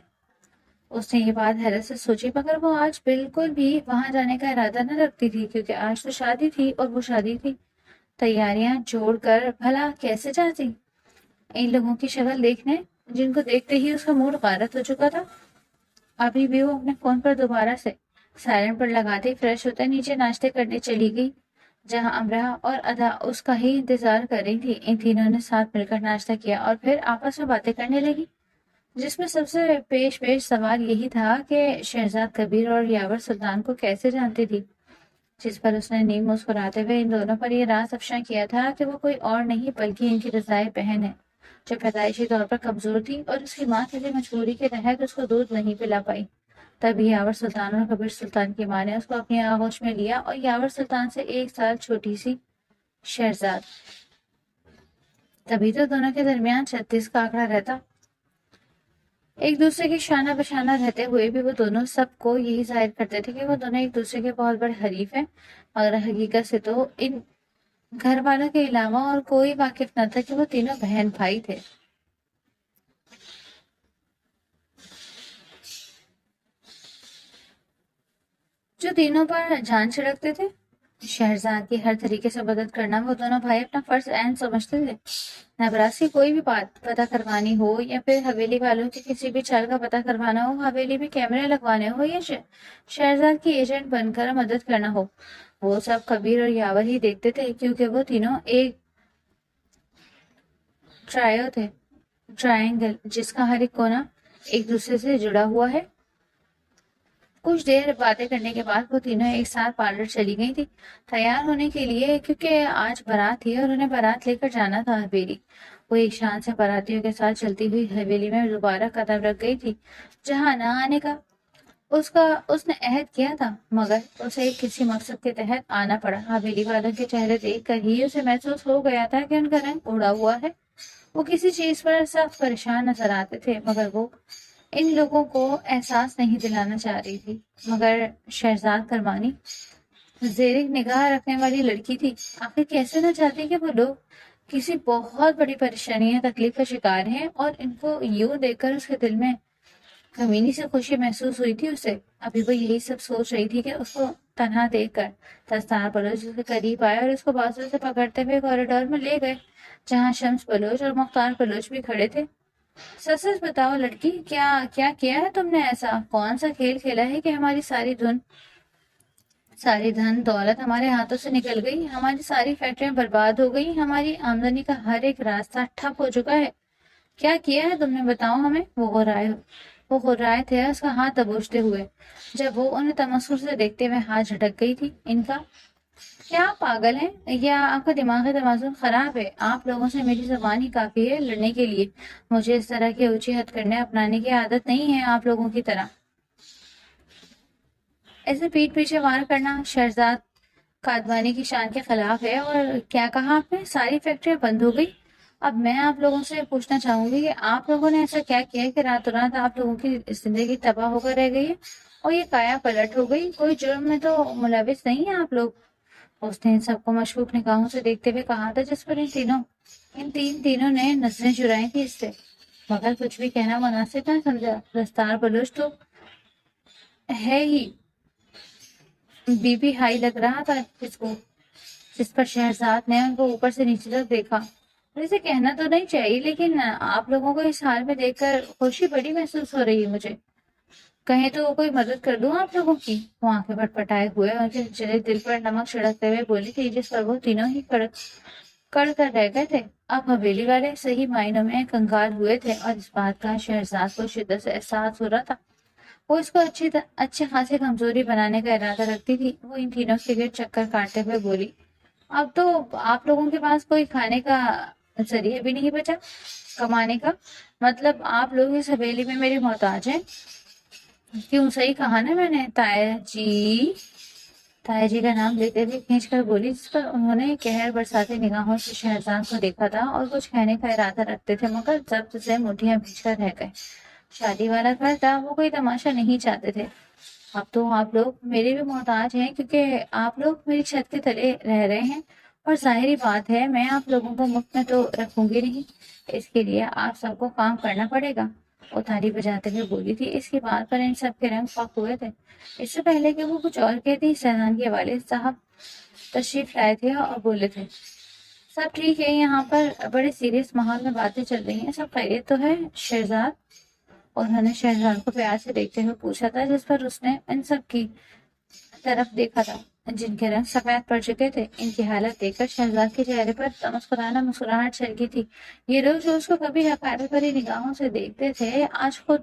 اس نے یہ بات حیرت سے سوچی، مگر وہ آج بالکل بھی وہاں جانے کا ارادہ نہ رکھتی تھی، کیونکہ آج تو شادی تھی اور وہ شادی تھی تیاریاں چھوڑ کر بھلا کیسے جاتی ان لوگوں کی شکل دیکھنے جن کو دیکھتے ہی اس کا موڈ غارت ہو چکا تھا۔ ابھی بھی وہ اپنے فون پر دوبارہ سے سائلنٹ پر لگاتے فریش ہوتے نیچے ناشتے کرنے چلی گئی، جہاں امرا اور ادا اس کا ہی انتظار کر رہی تھی۔ ان تینوں نے ساتھ مل کر ناشتہ کیا اور پھر آپس میں باتیں کرنے لگی، جس میں سب سے پیش سوال یہی تھا کہ شہزاد کبیر اور یاور سلطان کو کیسے جانتی تھی، جس پر اس نے نیم مسکراتے ہوئے ان دونوں پر یہ راز افشاں کیا تھا کہ وہ کوئی اور نہیں بلکہ ان کی رضائی بہن ہے، جو پیدائشی طور پر کمزور تھی اور اس کی ماں کسی مجبوری کے تحت اس کو دودھ نہیں پلا پائی۔ تبھی یاور سلطان اور کبیر سلطان کی ماں نے اس کو اپنی آغوش میں لیا، اور یاور سلطان سے 1 سال چھوٹی سی شہزاد۔ تبھی تو دونوں کے درمیان 36 کا آنکڑا رہتا۔ ایک دوسرے کے شانہ بشانہ رہتے ہوئے بھی وہ دونوں سب کو یہی ظاہر کرتے تھے کہ وہ دونوں ایک دوسرے کے بہت بڑے حریف ہیں، مگر حقیقت سے تو ان گھر والوں کے علاوہ اور کوئی واقف نہ تھا کہ وہ تینوں بہن بھائی تھے، جو تینوں پر جان چھڑکتے تھے۔ شہرزاد کی ہر طریقے سے مدد کرنا وہ دونوں بھائی اپنا فرض عین سمجھتے تھے۔ نبراس کی کوئی بھی بات پتہ کروانی ہو یا پھر حویلی والوں کی کسی بھی چال کا پتہ کروانا ہو، حویلی میں کیمرے لگوانے ہو یا شہرزاد کی ایجنٹ بن کر مدد کرنا ہو، وہ سب کبیر اور یاور ہی دیکھتے تھے، کیونکہ وہ تینوں ایک ٹرائیو تھے، ٹرائنگل جس کا ہر ایک کونا ایک دوسرے سے جڑا ہوا ہے۔ کچھ دیر باتیں کرنے کے بعد وہ تینوں ایک ساتھ پارلر چلی گئی تھی تیار ہونے کے لیے، کیونکہ آج بارات تھی اور انہیں بارات لے کر جانا تھا حویلی۔ وہ ایک شان سے باراتیوں کے ساتھ چلتی ہوئی حویلی میں دوبارہ قدم رکھ گئی تھی، جہاں نہ آنے کا اس نے عہد کیا تھا، مگر اسے کسی مقصد کے تحت آنا پڑا۔ حویلی والوں کے چہرے دیکھ کر ہی اسے محسوس ہو گیا تھا کہ ان کا رنگ اڑا ہوا ہے، وہ کسی چیز پر سخت پریشان نظر آتے تھے، مگر وہ ان لوگوں کو احساس نہیں دلانا چاہ رہی تھی۔ مگر شہزاد کرمانی زیر نگاہ رکھنے والی لڑکی تھی، آخر کیسے نہ چاہتی کہ وہ لوگ کسی بہت بڑی پریشانی یا تکلیف کا شکار ہیں، اور ان کو یوں دیکھ کر اس کے دل میں کمینی سے خوشی محسوس ہوئی تھی اسے۔ ابھی وہ یہی سب سوچ رہی تھی کہ اس کو تنہا دیکھ کر دستار بلوچ اس کے قریب آئے اور اس کو بازو سے پکڑتے ہوئے کوریڈور میں لے گئے، جہاں شمس بلوچ اور مختار بلوچ بھی کھڑے تھے۔ سچ سچ بتاؤ لڑکی، کیا کیا ہے تم نے ایسا؟ کون سا کھیل کھیلا ہے کہ ہماری ساری دھن دولت ہمارے ہاتھوں سے نکل گئی، ہماری ساری فیکٹریاں برباد ہو گئی، ہماری آمدنی کا ہر ایک راستہ ٹھپ ہو چکا ہے؟ کیا کیا ہے تم نے، بتاؤ ہمیں۔ وہ غرائے تھے اس کا ہاتھ دبوچتے ہوئے، جب وہ انہیں تمسخر سے دیکھتے ہوئے ہاتھ جھٹک گئی تھی۔ ان کا کیا آپ پاگل ہیں یا آپ کا دماغی توازن خراب ہے؟ آپ لوگوں سے میری زبان ہی کافی ہے لڑنے کے لیے، مجھے اس طرح کی اونچی ہتھ کرنے اپنانے کی عادت نہیں ہے آپ لوگوں کی طرح۔ ایسے پیٹ پیچھے وار کرنا شہزاد کادوانی کی شان کے خلاف ہے۔ اور کیا کہا آپ نے؟ ساری فیکٹریاں بند ہو گئی؟ اب میں آپ لوگوں سے پوچھنا چاہوں گی کہ آپ لوگوں نے ایسا کیا کیا کہ راتوں رات آپ لوگوں کی زندگی تباہ ہو کر رہ گئی ہے اور یہ کایا پلٹ ہو گئی؟ کوئی جرم میں تو ملوث نہیں ہے آپ لوگ؟ اس نے ان سب کو مشکوک نگاہوں سے دیکھتے ہوئے کہا تھا، جس پر ان تینوں نے نظریں چرائی تھی اس سے، مگر کچھ بھی کہنا مناسب نہ سمجھا۔ دستار بلوچ تو ہے ہی بی پی ہائی لگ رہا تھا اس کو، جس پر شہزاد نے ان کو اوپر سے نیچے تک دیکھا۔ ویسے کہنا تو نہیں چاہیے، لیکن آپ لوگوں کو اس حال میں دیکھ کر خوشی بڑی محسوس ہو رہی ہے مجھے۔ کہیں تو کوئی مدد کر دوں آپ لوگوں کی؟ وہ آنکھیں پٹپٹائے ہوئے ان کے جلے دل پر نمک چھڑکتے ہوئے بولی تھی، جس پر وہ تینوں ہی کڑ کر رہ گئے تھے۔ اب حویلی والے صحیح معنوں میں کنگال ہوئے تھے، اور اس بات کا شہزاد کو شدت سے احساس ہو رہا تھا۔ وہ اس کو اچھی خاصی کمزوری بنانے کا ارادہ رکھتی تھی۔ وہ ان تینوں کے گرد چکر کاٹتے ہوئے بولی، اب تو آپ لوگوں کے پاس کوئی کھانے کا ذریعہ بھی نہیں بچا کمانے کا؟ مطلب آپ لوگ اس حویلی میں میری محتاج ہیں؟ کیوں، صحیح کہا نا میں نے؟ تایا جی کا نام لیتے ہوئے کھینچ کر بولی، جس پر انہوں نے قہر برساتے نگاہوں سے شہرزاد کو دیکھا تھا اور کچھ کہنے کا ارادہ رکھتے تھے، مگر ضبط سے مٹھیاں بھیج کر رہ گئے۔ شادی والا گھر تھا، وہ کوئی تماشا نہیں چاہتے تھے۔ اب تو آپ لوگ میرے بھی محتاج ہیں، کیونکہ آپ لوگ میری چھت کے تلے رہ رہے ہیں، اور ظاہری بات ہے میں آپ لوگوں کو مفت میں تو رکھوں گی نہیں، اس کے لیے آپ سب کو کام کرنا پڑے گا۔ وہ تھالی بجاتے ہوئے بولی تھی۔ اس کی بات پر ان سب کے رنگ فاق ہوئے تھے۔ اس سے پہلے کہ وہ کچھ اور کہتی، سیدان کے والد صاحب تشریف لائے تھے اور بولے تھے، سب ٹھیک ہے؟ یہاں پر بڑے سیریس ماحول میں باتیں چل رہی ہیں، سب خیریت تو ہے شہزاد؟ انہوں نے شہزاد کو پیار سے دیکھتے ہوئے پوچھا تھا، جس پر اس نے ان سب کی طرف دیکھا تھا جن کے رنگ سفید پڑ چکے تھے۔ ان کی حالت دیکھ کر شہزاد کے چہرے پر مسکراہٹ چھل گئی تھی۔ یہ لوگ جو اس کو کبھی حقارت بھری نگاہوں سے دیکھتے تھے، آج خود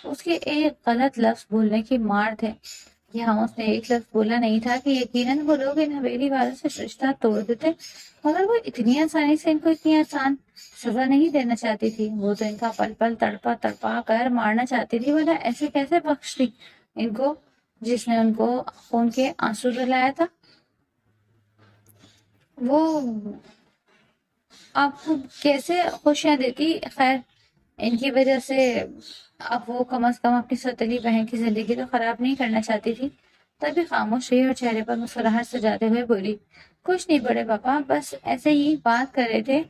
اس کے ایک غلط لفظ بولنے کی مار تھے۔ یہاں اس نے ایک لفظ بولا نہیں تھا کہ یقیناً وہ لوگ ان حویلی والوں سے رشتہ توڑ دیتے، مگر وہ اتنی آسانی سے ان کو اتنی آسان سزا نہیں دینا چاہتی تھی۔ وہ تو ان کا پل پل تڑپا کر مارنا چاہتی تھی، ورنہ ایسے کیسے بخش دی ان کو جس نے ان کو خون کے آنسو رلایا تھا؟ وہ آپ کو کیسے خوشیاں دیتی؟ خیر، ان کی وجہ سے اب وہ کم از کم اپنی سوتیلی بہن کی زندگی تو خراب نہیں کرنا چاہتی تھی۔ تبھی خاموش رہی اور چہرے پر مسکراہٹ سجاتے ہوئے بولی، کچھ نہیں بڑے پاپا، بس ایسے ہی بات کر رہے تھے۔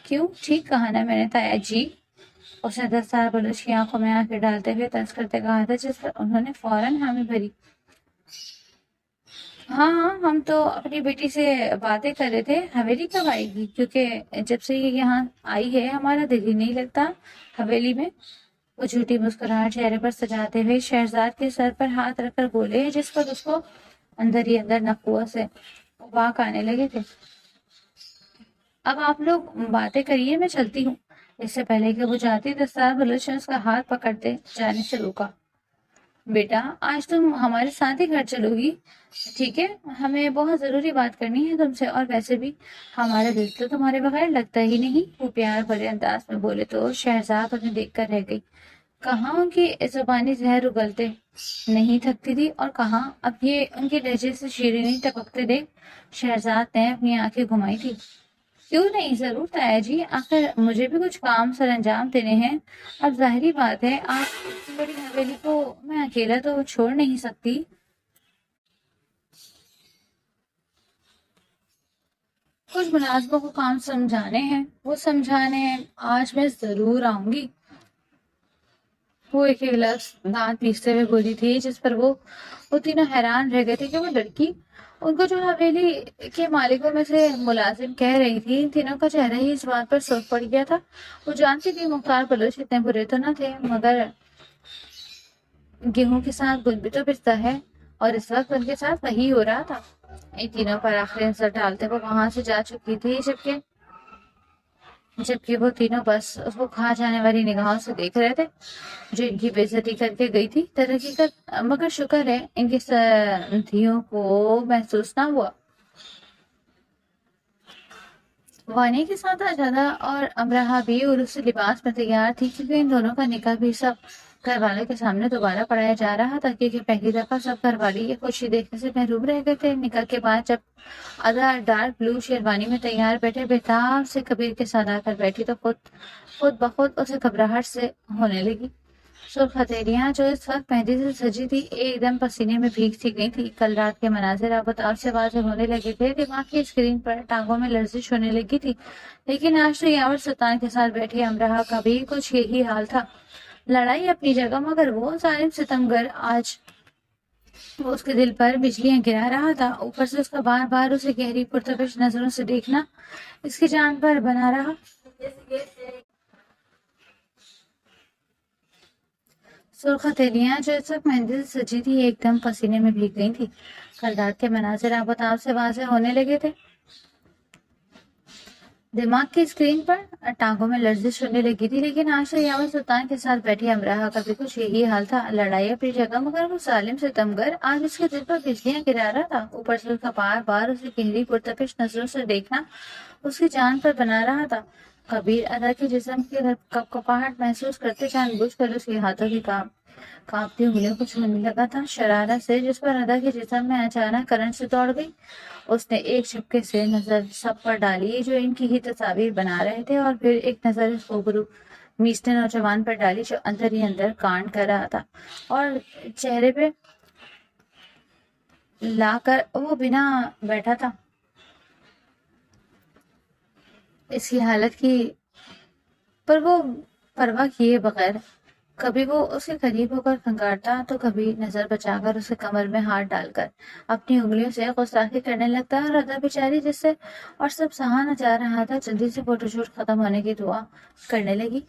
کیوں، ٹھیک کہا نا میں نے تایا جی؟ اس نے دستار بلوچ کی آنکھوں میں آنکھیں ڈالتے ہوئے طنز کرتے کہا تھا، جس پر انہوں نے فوراً حامی بھری۔ ہاں ہاں، ہم تو اپنی بیٹی سے باتیں کر رہے تھے، حویلی کب آئے گی، کیونکہ جب سے یہ یہاں آئی ہے ہمارا دل ہی نہیں لگتا حویلی میں۔ وہ جھوٹی مسکراہٹ چہرے پر سجاتے ہوئے شہزاد کے سر پر ہاتھ رکھ کر بولے، جس پر اس کو اندر ہی اندر نخوت سے اباک آنے لگے تھے۔ اب آپ لوگ باتیں کریے، میں چلتی ہوں۔ اس سے پہلے کہ وہ جاتی، دستار بلوچ نے اس کا ہاتھ پکڑتے جانے سے روکا۔ بیٹا، آج تم ہمارے ساتھ ہی گھر چلو گی، ٹھیک ہے؟ ہمیں بہت ضروری بات کرنی ہے تم سے، اور ویسے بھی ہمارا دل تو تمہارے بغیر لگتا ہی نہیں۔ وہ پیار بھرے انداز میں بولے تو شہزاد انہیں دیکھ کر رہ گئی۔ کہاں ان کی زبانی زہر اگلتے نہیں تھکتی تھی، اور کہاں اب یہ ان کے لہجے سے شیرینی ٹپکتے دیکھ شہزاد نے اپنی آنکھیں گھمائی تھی۔ کیوں نہیں، ضرور تایا جی، آخر مجھے بھی کچھ کام سر انجام دینے ہیں۔ اب ظاہری بات ہے آپ اتنی بڑی حویلی کو میں اکیلا تو چھوڑ نہیں سکتی۔ کچھ ملازموں کو کام سمجھانے ہیں، وہ سمجھانے آج میں ضرور آؤں گی۔ وہ ایک لفظ دانت پیستے ہوئے بولی تھی، جس پر وہ تینوں حیران رہ گئے تھے کہ وہ لڑکی ان کو جو حویلی کے مالکوں میں سے ملازم کہہ رہی تھی، ان تینوں کا چہرہ ہی اس بات پر سرخ پڑ گیا تھا۔ وہ جانتی تھی مختار بلوچ اتنے برے تو نہ تھے، مگر گیہوں کے ساتھ گل بھی تو پستا ہے، اور اس وقت ان کے ساتھ وہی ہو رہا تھا۔ ان تینوں پر آخری نظر ڈالتے وہ وہاں سے جا چکی تھی، جبکہ وہ تینوں بس اس کو کھا جانے والی نگاہوں سے دیکھ رہے تھے جو ان کی بے عزتی کر کے گئی تھی۔ تحقیقت مگر شکر ہے ان کی سندھیوں کو محسوس نہ ہوا۔ وانی کے ساتھ آجادہ اور امرہا بھی عرس لباس میں تیار تھی، کیونکہ ان دونوں کا نکاح بھی سب گھر والوں کے سامنے دوبارہ پڑھایا جا رہا تھا، کیونکہ پہلی دفعہ سب گھر والی یہ خوشی دیکھنے سے محروم رہ گئے تھے۔ نکاح کے بعد جب ادا ڈارک بلو شیروانی میں تیار بیٹھے بےتاب سے کبیر کے ساتھ آ کر بیٹھی تو خود بخود اسے گھبراہٹ سے ہونے لگی۔ سرخ ہتھیلیاں جو اس وقت مہندی سے سجی تھی ایک دم پسینے میں بھیگ سی گئی تھی۔ کل رات کے مناظر اب بتاؤ سے واضح ہونے لگے تھے، دماغ کی اسکرین پر ٹانگوں میں لرزش ہونے لگی تھی۔ لیکن آج تو یاور سلطان کے ساتھ بیٹھی امرہا کا بھی کچھ یہی حال تھا۔ لڑائی اپنی جگہ، مگر وہ ظالم ستمگر آج وہ اس کے دل پر بجلیاں گرا رہا تھا۔ اوپر سے اس کا بار بار اسے گہری پرتپش نظروں سے دیکھنا اس کی جان پر بنا رہا۔ سرخ ہتھیلیاں جو اس وقت مہندی سے سجی تھی ایک دم پسینے میں بھیگ گئی تھی۔ کل رات کے مناظر آفتاب سے واضح ہونے لگے تھے، دماغ کی اسکرین پر ٹانگوں میں لرزش ہونے لگی تھی۔ لیکن آج تو یاور سلطان کے ساتھ بیٹھی امرہا کا بھی کچھ یہی حال تھا۔ لڑائی اپنی جگہ، مگر وہ ظالم ستمگر آج اس کے دل پر بجلیاں گرا رہا تھا۔ اوپر سے اس کا بار بار اسے گہری پرتپش نظروں سے دیکھنا اس کی جان پر بنا رہا تھا۔ کبیر ادا کے جسم کی کپکپاہٹ محسوس کرتے جان بوجھ کر اس کے ہاتھوں کی کانپتی انگلیوں کو چھونے لگا تھا، شرارت سے، جس پر ادا کے جسم میں اچانک کرنٹ سے دوڑ گئی۔ اس نے ایک جھپکے سے نظر سب پر ڈالی جو ان کی ہی تصاویر بنا رہے تھے، اور پھر ایک نظر اس خوبرو میسٹے نوجوان پر ڈالی جو اندر ہی اندر کانٹ کر رہا تھا اور چہرے پہ لا کر وہ بنا بیٹھا تھا، اس کی حالت کی پر وہ پرواہ کیے بغیر کبھی وہ اس کے قریب ہو کر کھنگارتا تو کبھی نظر بچا کر اسے کمر میں ہاتھ ڈال کر اپنی انگلیوں سے گستاخی کرنے لگتا، اور ادا بیچاری جس سے اور سب سہا نہ جا رہا تھا جلدی سے فوٹو شوٹ ختم ہونے کی دعا کرنے لگی۔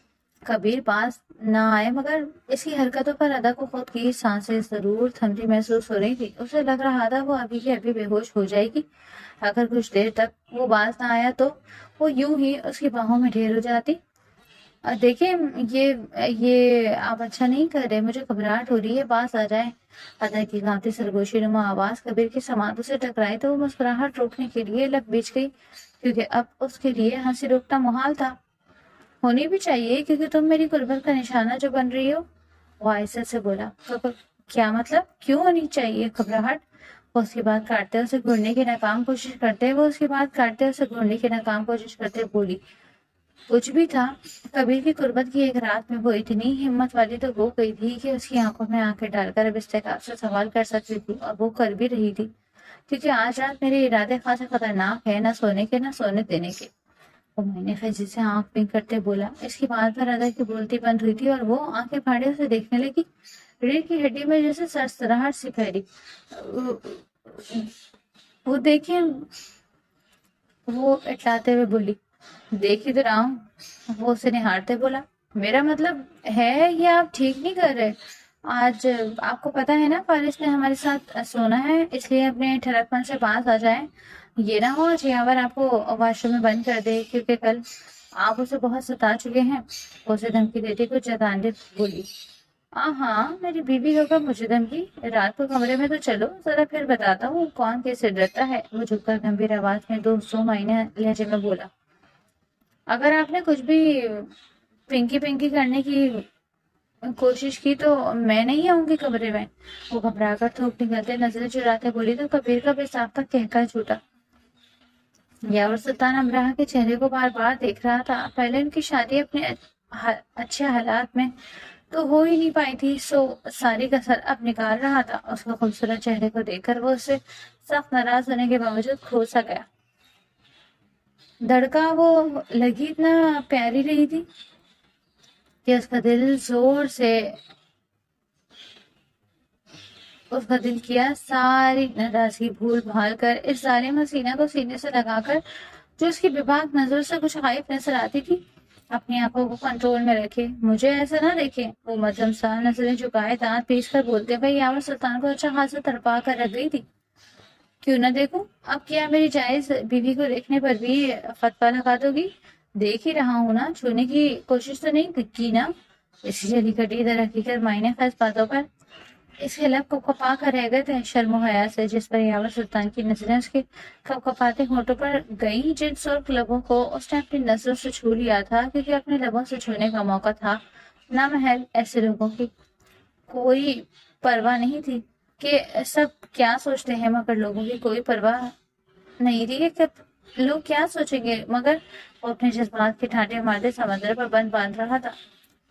کبیر پاس نہ آئے مگر اس کی حرکتوں پر ادا کو خود کی سانسیں ضرور تھمتی محسوس ہو رہی تھی۔ اسے لگ رہا تھا وہ ابھی کے ابھی بے ہوش ہو جائے گی اگر کچھ دیر تک وہ باز نہ آیا تو وہ یوں ہی اس کی باہوں میں ڈھیر ہو جاتی۔ دیکھیں یہ آپ اچھا نہیں کر رہے، مجھے گھبراہٹ ہو رہی ہے، باز آ جائیں۔ ادا کی کانپتی سرگوشی نما آواز کبیر کی سماعتوں سے ٹکرائی تو وہ مسکراہٹ روکنے کے لیے لب بیچ گئی، کیونکہ اب اس کے لیے ہنسی روکنا محال تھا۔ ہونی بھی چاہیے کیونکہ تم میری غربت کا نشانہ جو بن رہی ہو، وہ آہستہ سے بولا۔ کیا مطلب؟ کیوں ہونی چاہیے گھبراہٹ؟ وہ اس کی بات کاٹتے اسے گھورنے کی ناکام کوشش کرتے بولی۔ کچھ بھی تھا، کبیر کی قربت کی ایک رات میں وہ اتنی ہمت والی تو ہو گئی تھی کہ اس کی آنکھوں میں آنکھیں ڈال کر اب استحقاق سے سوال کر سکتی تھی، اور وہ کر بھی رہی تھی، کیونکہ آج رات میرے ارادے خاصے خطرناک ہے، نہ سونے کے نہ سونے دینے کے۔ وہ مینے خیزی سے آنکھ پنک کرتے بولا۔ اس کی بات پر ادا کی بولتی بند ہوئی تھی اور وہ آنکھیں پھاڑے اسے دیکھنے لگی، ریڑھ کی ہڈی میں جیسے سرسراہٹ سی پھیلی۔ وہ دیکھیں، وہ اٹلاتے ہوئے بولی۔ دیکھ ہی تو رہا ہوں، وہ اسے نہارتے بولا۔ میرا مطلب ہے یہ آپ ٹھیک نہیں کر رہے، آج آپ کو پتا ہے نا فارس نے ہمارے ساتھ سونا ہے، اس لیے اپنے ٹھڑک پن سے باز آ جائیں، یہ نہ ہو جیاور آپ کو واش روم میں بند کر دے، کیونکہ کل آپ اسے بہت ستا چکے ہیں۔ اسے دھمکی دیتی کچھ جتاندے بولی۔ ہاں میری بیوی ہوگا مجھے دھمکی؟ رات کو کمرے میں تو چلو، ذرا پھر بتاتا ہوں کون کیسے ڈرتا ہے، وہ جھک کر گمبھیر آواز میں دو سو معنی لہجے میں بولا۔ اگر آپ نے کچھ بھی پنکی کرنے کی کوشش کی تو میں نہیں آؤں گی کمرے میں، وہ گھبرا کر تھوک نکلتے نظریں چراتے بولی تو کبیر کا بے ساختہ کہکا چھوٹا۔ یاور سلطان امراہ کے چہرے کو بار بار دیکھ رہا تھا، پہلے ان کی شادی اپنے اچھے حالات میں تو ہو ہی نہیں پائی تھی، سو ساری کسر اب نکال رہا تھا۔ اس کے خوبصورت چہرے کو دیکھ کر وہ اس سے سخت ناراض ہونے کے باوجود کھو سا گیا۔ دھڑکا وہ لگی اتنا پیاری رہی تھی کہ اس کا دل کیا ساری ناراضگی بھول بھال کر اس ظالم حسینہ کو سینے سے لگا کر، جو اس کی بےباک نظر سے کچھ خائف نظر آتی تھی، اپنی آنکھوں کو کنٹرول میں رکھے۔ مجھے ایسا نہ دیکھے، وہ مدھم سا نظریں جھکائے دانت پیس کر بولتے بھائی یاور سلطان کو اچھا خاصا تڑپا کر رکھ گئی تھی۔ کیوں نہ دیکھوں؟ اب کیا میری جائز بیوی کو دیکھنے پر بھی فتویٰ لگا دو گی؟ دیکھ ہی رہا ہوں نا، چھونے کی کوشش تو نہیں کی نا؟ اسی جلی کٹی ادھر حقیقت معنی خیز باتوں پر اس کے لب کپکپا کر رہ گئے تھے شرم و حیا سے، جس پر یاور سلطان کی نظریں اس کے کپکپاتے ہونٹوں پر گئیں، جن سرخ لبوں کو اس نے اپنی نظروں سے چھو لیا تھا، کیونکہ اپنے لبوں سے چھونے کا موقع تھا نامحل ایسے لوگوں کی کوئی پرواہ نہیں تھی کہ سب کیا سوچتے ہیں، مگر لوگوں کی کوئی پرواہ نہیں تھی کہ لوگ کیا سوچیں گے، مگر وہ اپنے جذبات کے ٹھاٹے مارتے سمندر پر بند باندھ رہا تھا،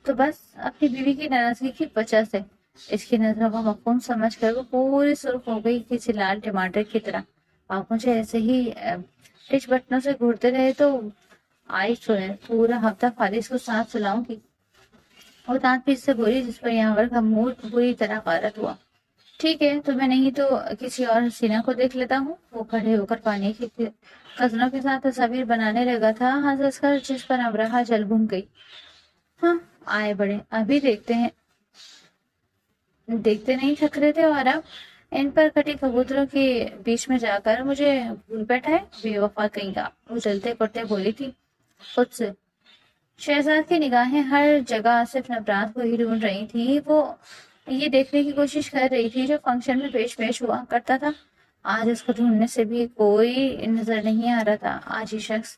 تو بس اپنی بیوی کی ناراضگی کی وجہ سے۔ اس کی نظروں کا مفہوم سمجھ کر وہ پوری سرخ ہو گئی کسی لال ٹماٹر کی طرح۔ آپ مجھے ایسے ہی ٹچ بٹنوں سے گھورتے رہے تو آئی سوئے پورا ہفتہ فارس کو ساتھ سلاؤں گی، اور دانت پیس سے بولی، جس پر یہاں کا موڈ بری طرح غارت ہوا۔ ٹھیک ہے، تو میں نہیں تو کسی اور حسینہ کو دیکھ لیتا ہوں۔ وہ کھڑے ہو کر پانی کی قطروں کے ساتھ تصاویر بنانے لگا تھا، ہنس کر، جس پر امراہ جل بھن گئی۔ ہاں آئے بڑے، ابھی دیکھتے نہیں تھک رہے تھے، اور اب ان پر کٹی کبوتروں کے بیچ میں جا کر مجھے بھول بیٹھا ہے، بے وفا کہیں گا، وہ جلتے پڑتے بولی تھی خود سے۔ شہزاد کی نگاہیں ہر جگہ صرف نبرات کو ہی ڈھونڈ رہی تھی، وہ یہ دیکھنے کی کوشش کر رہی تھی جو فنکشن میں پیش ہوا کرتا تھا۔ آج اس کو ڈھونڈنے سے بھی کوئی نظر نہیں آ رہا تھا۔ آج یہ شخص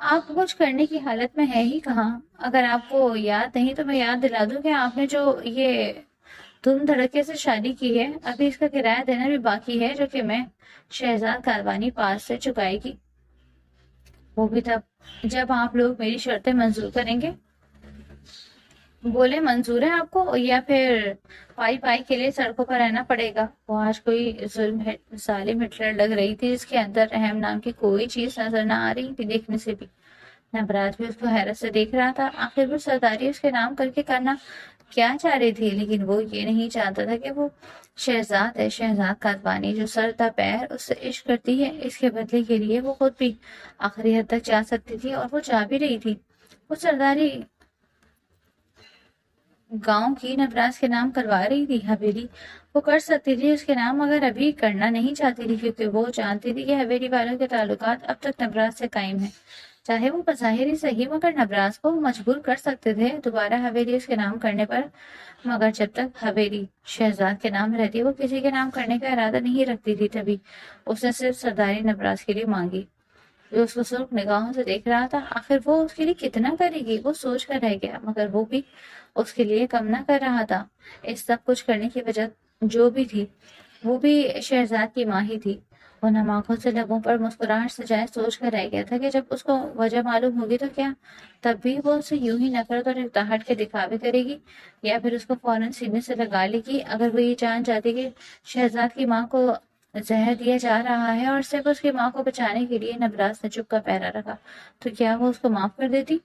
آپ کچھ کرنے کی حالت میں ہے ہی کہاں؟ اگر آپ کو یاد نہیں تو میں یاد دلا دوں کہ آپ نے جو یہ دھوم دھڑکے سے شادی کی ہے، ابھی اس کا کرایہ دینا بھی باقی ہے، جو کہ میں شہزاد کاروانی پاس سے چکائے گی، وہ بھی تب جب آپ لوگ میری شرطیں منظور کریں گے۔ بولے منظور ہے آپ کو، یا پھر پائی پائی کے لیے سڑکوں پر رہنا پڑے گا؟ وہ آج کوئی ظالم ہٹلر لگ رہی تھی، جس کے اندر رحم نام کی کوئی چیز نظر نہ آ رہی تھی دیکھنے سے بھی۔ نبرات بھی اس کو حیرت سے دیکھ رہا تھا، آخر وہ سرداری اس کے نام کر کے کرنا کیا چاہ رہی تھی، لیکن وہ یہ نہیں چاہتا تھا کہ وہ شہزاد ہے، شہزاد کاتبانی جو سر تا پیر اس سے عشق کرتی ہے، اس کے بدلے کے لیے وہ خود بھی آخری حد تک جا سکتی تھی، اور وہ جا بھی رہی تھی۔ وہ سرداری گاؤں کی نبراس کے نام کروا رہی تھی، حویلی وہ کر سکتی تھی اس کے نام، مگر ابھی کرنا نہیں چاہتی تھی، کیونکہ وہ جانتی تھی کہ حویلی والوں کے تعلقات اب تک نبراس سے قائم ہیں، چاہے وہ بظاہر ہی صحیح، مگر نبراس کو مجبور کر سکتے تھے دوبارہ حویلی اس کے نام کرنے پر، مگر جب تک حویلی شہزاد کے نام رہتی وہ کسی کے نام کرنے کا ارادہ نہیں رکھتی تھی۔ تبھی اس نے صرف سرداری نبراس کے لیے مانگی، جو اس کو سرخ نگاہوں سے دیکھ رہا تھا۔ آخر وہ اس کے لیے کتنا کرے گی، وہ سوچ کر رہ گیا، مگر وہ بھی اس کے لیے کم نہ کر رہا تھا۔ اس سب کچھ کرنے کی وجہ جو بھی تھی، وہ بھی شہزاد کی ماں ہی تھی۔ وہ نم آنکھوں سے لبوں پر مسکراہٹ سجائے سوچ کر رہ گیا تھا کہ جب اس کو وجہ معلوم ہوگی تو کیا تب بھی وہ اسے یوں ہی نفرت اور اقداحٹ کے دکھاوے کرے گی، یا پھر اس کو فوراً سینے سے لگا لے گی۔ اگر وہ یہ جان جاتی کہ شہزاد کی ماں کو زہر دیا جا رہا ہے اور صرف اس کی ماں کو بچانے کے لیے نبراس نے چپ کا پہرا رکھا، تو کیا وہ اس کو معاف کر دیتی؟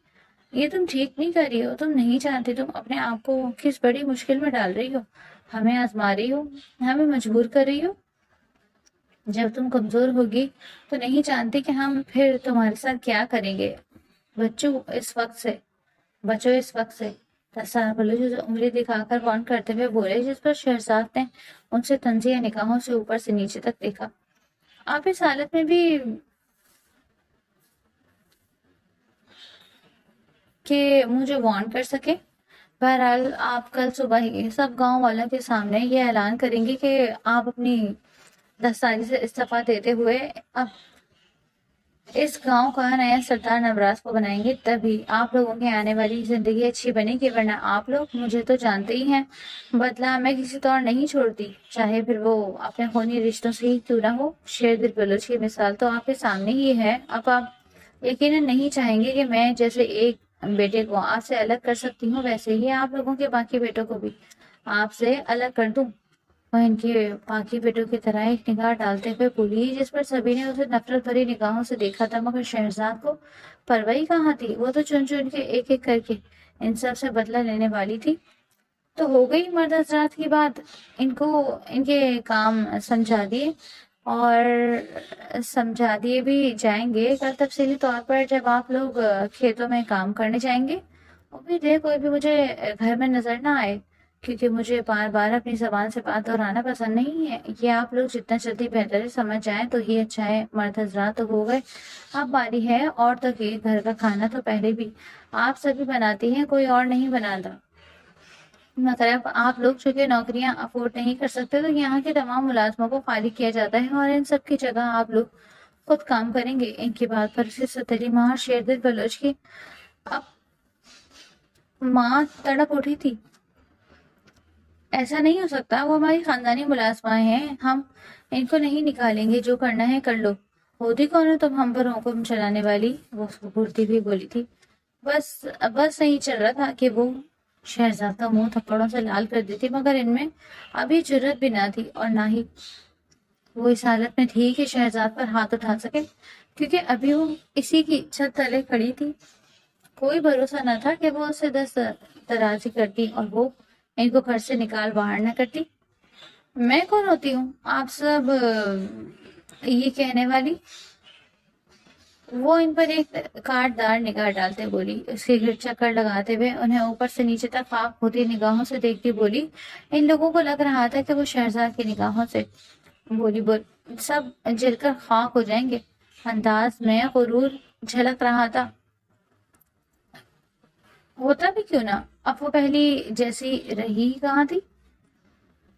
یہ تم ٹھیک نہیں کر رہی ہو، تم نہیں جانتی تم اپنے آپ کو کس بڑی مشکل میں ڈال رہی ہو، ہمیں آزما رہی ہو، ہمیں مجبور کر رہی ہو۔ جب تم کمزور ہوگی تو نہیں جانتی کہ ہم پھر تمہارے ساتھ کیا کریں گے۔ بچو اس وقت سے تسار بلوچ انگلی دکھا کر وارن کرتے ہوئے بولے، جس پر شہزاد نے ان سے طنزیہ نگاہوں سے اوپر سے نیچے تک دیکھا۔ آپ اس حالت میں بھی کہ مجھے وارن کر سکے؟ بہرحال آپ کل صبح ہی سب گاؤں والوں کے سامنے یہ اعلان کریں گے کہ آپ اپنی دستاری سے استعفیٰ دیتے ہوئے اب اس گاؤں کا نیا سردار نبراس کو بنائیں گے، تبھی آپ لوگوں کی آنے والی زندگی اچھی بنے گی، ورنہ آپ لوگ مجھے تو جانتے ہی ہیں، بدلہ میں کسی طور نہیں چھوڑتی، چاہے پھر وہ اپنے خونی رشتوں سے ہی کیوں نہ ہو۔ شیر دل بلوچ کی مثال تو آپ کے سامنے ہی ہے۔ اب آپ یقیناً نہیں چاہیں گے کہ میں جیسے ایک بیٹے کو آپ سے الگ کر سکتی ہوں، ویسے ہی آپ لوگوں کے باقی بیٹوں کو بھی آپ سے الگ کر دوں۔ وہ ان کے باقی بیٹوں کی طرح ایک نگاہ ڈالتے ہوئے بولی، جس پر سبھی نے اسے نفرت بھری نگاہوں سے دیکھا تھا، مگر شہزاد کو پرواہی کہاں تھی، وہ تو چن چن کے ایک ایک کر کے ان سب سے بدلہ لینے والی تھی۔ تو ہو گئی مرد حضرات کی بات، ان کو ان کے کام سمجھا دیے اور سمجھا دیے بھی جائیں گے کل تفصیلی طور پر جب آپ لوگ کھیتوں میں کام کرنے جائیں گے۔ امید ہے کوئی بھی مجھے گھر میں نظر نہ آئے، کیونکہ مجھے بار بار اپنی زبان سے بات دہرانا پسند نہیں ہے۔ یہ آپ لوگ جتنا جلدی بہتر ہے سمجھ جائیں تو ہی اچھا ہے۔ مرد حضرات تو ہو گئے، اب باری ہے عورتوں کی۔ گھر کا کھانا تو پہلے بھی آپ سبھی بناتی ہیں، کوئی اور نہیں بناتا، مطلب آپ لوگ چونکہ نوکریاں افورڈ نہیں کر سکتے تو یہاں کے تمام ملازموں کو خالی کیا جاتا ہے، اور ان سب کی جگہ آپ لوگ خود کام کریں گے۔ ان کی بات پر سے ستری ماں شیر دل بلوچ کی اب ماں تڑپ اٹھی تھی۔ ایسا نہیں ہو سکتا، وہ ہماری خاندانی ملازمہ ہیں، ہم ان کو نہیں نکالیں گے، جو کرنا ہے کر لو۔ ہوتی کون ہو تم ہم پر حکم چلانے والی؟ وہ گھرتی ہوئی بولی تھی۔ بس نہیں چل رہا تھا کہ وہ شہزاد کا منہ تھپڑوں سے لال کر دیتی، مگر ان میں ابھی جرت بھی نہ تھی، اور نہ ہی وہ اس حالت میں تھی کہ شہزاد پر ہاتھ اٹھا سکے، کیونکہ ابھی وہ اسی کی چھت تلے کھڑی تھی۔ کوئی بھروسہ نہ تھا کہ وہ اسے دست درازی کرتی اور وہ ان کو گھر سے نکال باہر نہ کرتی۔ میں کون ہوتی ہوں آپ سب یہ کہنے والی؟ وہ ان پر ایک کاٹ دار نگاہ ڈالتے بولی، اس کے گرد چکر لگاتے ہوئے انہیں اوپر سے نیچے تک خاک ہوتی نگاہوں سے دیکھتی بولی۔ ان لوگوں کو لگ رہا تھا کہ وہ شہزاد کی نگاہوں سے سب جل کر خاک ہو جائیں گے۔ انداز میں غرور جھلک رہا تھا۔ ہوتا بھی کیوں نہ، اب وہ پہلی جیسی رہی کہاں تھی؟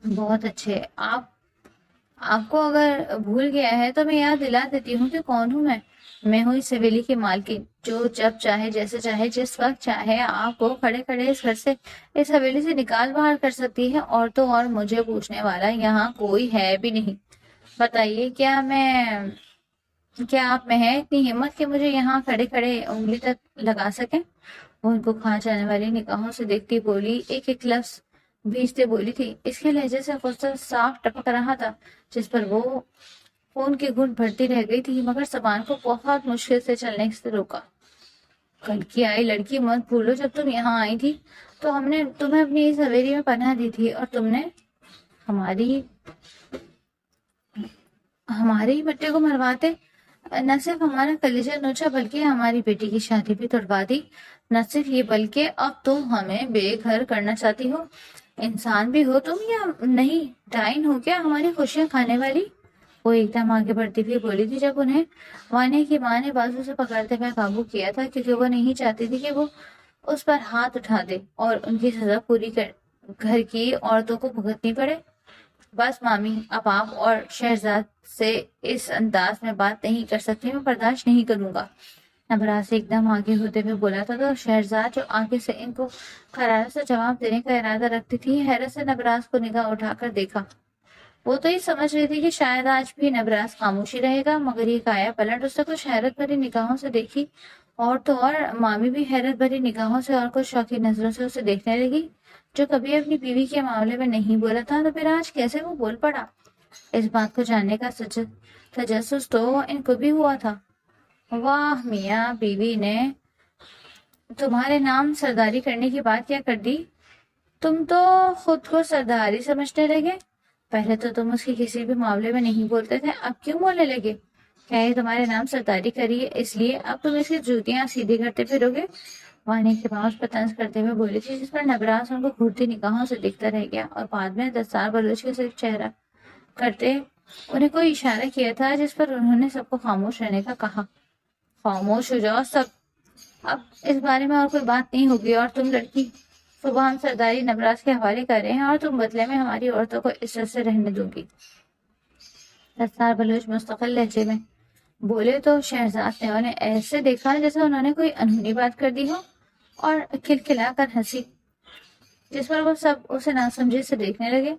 بہت اچھے، آپ کو اگر بھول گیا ہے تو میں یاد دلا دیتی ہوں کہ کون ہوں میں ہوں اس حویلی کی مالکن، جو جب چاہے جیسے چاہے جس وقت چاہے آپ کو کھڑے کھڑے اس گھر سے، اس حویلی سے نکال باہر کر سکتی ہے، اور تو اور مجھے پوچھنے والا یہاں کوئی ہے بھی نہیں۔ بتائیے کیا آپ میں ہے اتنی ہمت کہ مجھے یہاں کھڑے کھڑے انگلی تک لگا سکیں؟ وہ ان کو کھا جانے والی نگاہوں سے دیکھتی بولی، ایک ایک لفظ بھیجتے بولی تھی۔ اس کے لہجے سے غصہ صاف ٹپک رہا تھا، جس پر وہ خون کے گھٹ بھرتی رہ گئی تھی، مگر زبان کو بہت مشکل سے چلنے سے روکا۔ کل کی آئی لڑکی مت بھولو، جب تم یہاں آئی تھی تو ہم نے تمہیں اپنی اس حویلی میں پناہ دی تھی، اور تم نے ہماری بٹے کو مرواتے نہ صرف ہمارا کلیجہ نوچا بلکہ ہماری بیٹی کی شادی بھی توڑوا دی۔ نہ صرف یہ بلکہ اب تم ہمیں بے گھر کرنا چاہتی ہو۔ انسان بھی ہو تم یا نہیں؟ ڈائن ہو کیا ہماری خوشیاں کھانے والی؟ وہ ایک دم آگے بڑھتی ہوئی بولی تھی، جب انہیں وانے کی ماں نے بازو سے پکڑتے ہوئے قابو کیا تھا، کیونکہ وہ نہیں چاہتی تھی کہ وہ اس پر ہاتھ اٹھا دے اور ان کی سزا پوری گھر کی عورتوں کو بھگتنی پڑے۔ بس مامی، اب آپ اور شہزاد سے اس انداز میں بات نہیں کر سکتی، میں برداشت نہیں کروں گا۔ نبراس ایک دم آگے ہوتے ہوئے بولا تھا تو شہزاد، جو آگے سے ان کو قرارت سے جواب دینے کا ارادہ رکھتی تھی، حیرت سے نبراس کو نگاہ اٹھا کر دیکھا۔ وہ تو یہ سمجھ رہی تھی کہ شاید آج بھی نبراس خاموشی رہے گا، مگر یہ کایا پلٹ اس نے کچھ حیرت بھری نگاہوں سے دیکھی، اور تو اور مامی بھی حیرت بھری نگاہوں سے اور کچھ شوقی نظروں سے اسے دیکھنے لگی۔ جو کبھی اپنی بیوی کے معاملے میں نہیں بولا تھا، تو پھر آج کیسے وہ بول پڑا؟ اس بات کو جاننے کا تجسس تو ان کو بھی ہوا تھا۔ واہ میاں، بیوی نے تمہارے نام سرداری کرنے کی بات کیا کر دی؟ تم تو خود کو سرداری سمجھنے لگے؟ پہلے تو تم اس کی کسی بھی معاملے میں نہیں بولتے تھے، اب کیوں بولنے لگے؟ کیا یہ تمہارے نام سرداری کری ہے اس لیے اب تم اس کی جوتیاں سیدھی کرتے پھرو گے؟ وانے کے پاس پر طنز کرتے ہوئے بولی تھی، جس پر نبراس ان کو گھورتی نگاہوں سے دیکھتا رہ گیا، اور بعد میں دستار بلوچ کے صرف چہرہ کرتے انہیں کوئی اشارہ کیا تھا، جس پر انہوں نے سب کو خاموش رہنے کا کہا۔ خاموش ہو جاؤ سب، اب اس بارے میں اور کوئی بات نہیں ہوگی، اور تم لڑکی، صبح ہم سرداری نبراس کے حوالے کر رہے ہیں اور تم بدلے میں ہماری عورتوں کو عزت سے رہنے دوں گی۔ دستار بلوچ مستقل لہجے میں بولے تو شہزاد نے انہیں ایسے دیکھا جیسے انہوں نے کوئی انہونی بات کر دی ہو، اور کھلکھلا کر ہنسی، جس پر وہ سب اسے ناسمجھی سے دیکھنے لگے۔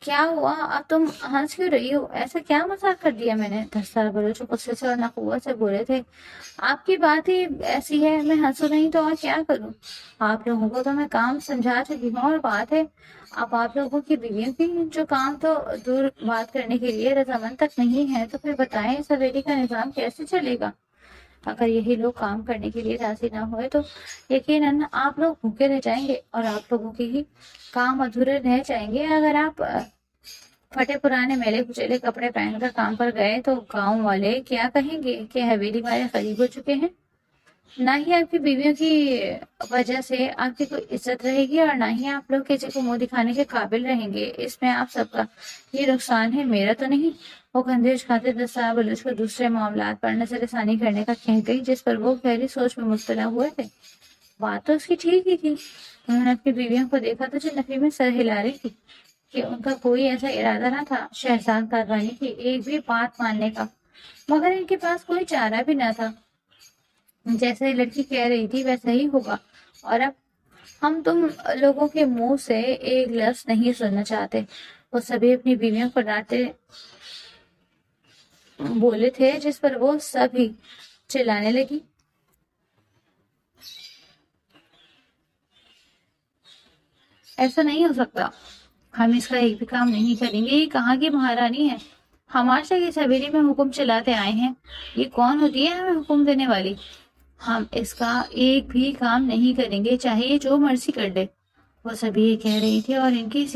کیا ہوا؟ اب تم ہنس کیوں رہی ہو؟ ایسا کیا مذاق کر دیا میں نے؟ دستار بلوچ غصے سے اور ناقوت سے بولے تھے۔ آپ کی بات ہی ایسی ہے، میں ہنسوں نہیں تو اور کیا کروں؟ آپ لوگوں کو تو میں کام سمجھا چکی ہوں، اور بات ہے اب آپ لوگوں کی بیویوں کی، جو کام تو دور بات کرنے کے لیے رضامند تک نہیں ہے، تو پھر بتائیں اس حویلی کا نظام کیسے چلے گا؟ اگر یہی لوگ کام کرنے کے لیے راضی نہ ہوئے تو یقیناً آپ لوگ بھوکے رہ جائیں گے، اور آپ لوگوں کے ہی کام ادھورے رہ جائیں گے۔ اگر آپ پھٹے پرانے میلے کچیلے کپڑے پہن کر کام پر گئے تو گاؤں والے کیا کہیں گے کہ حویلی والے غریب ہو چکے ہیں؟ نہ ہی آپ کی بیویوں کی وجہ سے آپ کی کوئی عزت رہے گی، اور نہ ہی آپ لوگ کسی کو منہ دکھانے کے قابل رہیں گے۔ اس میں آپ سب کا یہ نقصان ہے، میرا تو نہیں۔ وہ کندھے اچکاتے دستار بلوچ کو دوسرے معاملات پر نظر ثانی کرنے کا کہہ گئی، جس پر وہ گہری سوچ میں مبتلا ہوئے تھے۔ بات تو اس کی ٹھیک ہی تھی۔ انہوں نے اپنی بیویوں کو دیکھا تو جو نفی میں سر ہلا رہی تھی کہ ان کا کوئی ایسا ارادہ نہ تھا شہزاد کاروانی کی ایک بھی بات ماننے کا، مگر ان کے پاس کوئی چارہ بھی نہ تھا۔ جیسے لڑکی کہہ رہی تھی ویسا ہی ہوگا، اور اب ہم تم لوگوں کے منہ سے ایک لفظ نہیں سننا چاہتے۔ وہ سبھی اپنی بیویوں کو ڈانٹتے بولے تھے، جس پر وہ سب ہی چلانے لگی۔ ایسا نہیں ہو سکتا، ہم اس کا ایک بھی کام نہیں کریں گے۔ یہ کہاں کی مہارانی ہے؟ ہم آج تک اس حویلی میں حکم چلاتے آئے ہیں، یہ کون ہوتی ہے ہمیں حکم دینے والی؟ ہم اس کا ایک بھی کام نہیں کریں گے، چاہے یہ جو مرضی کر دے۔ وہ سبھی یہ کہہ رہی تھی، اور ان کی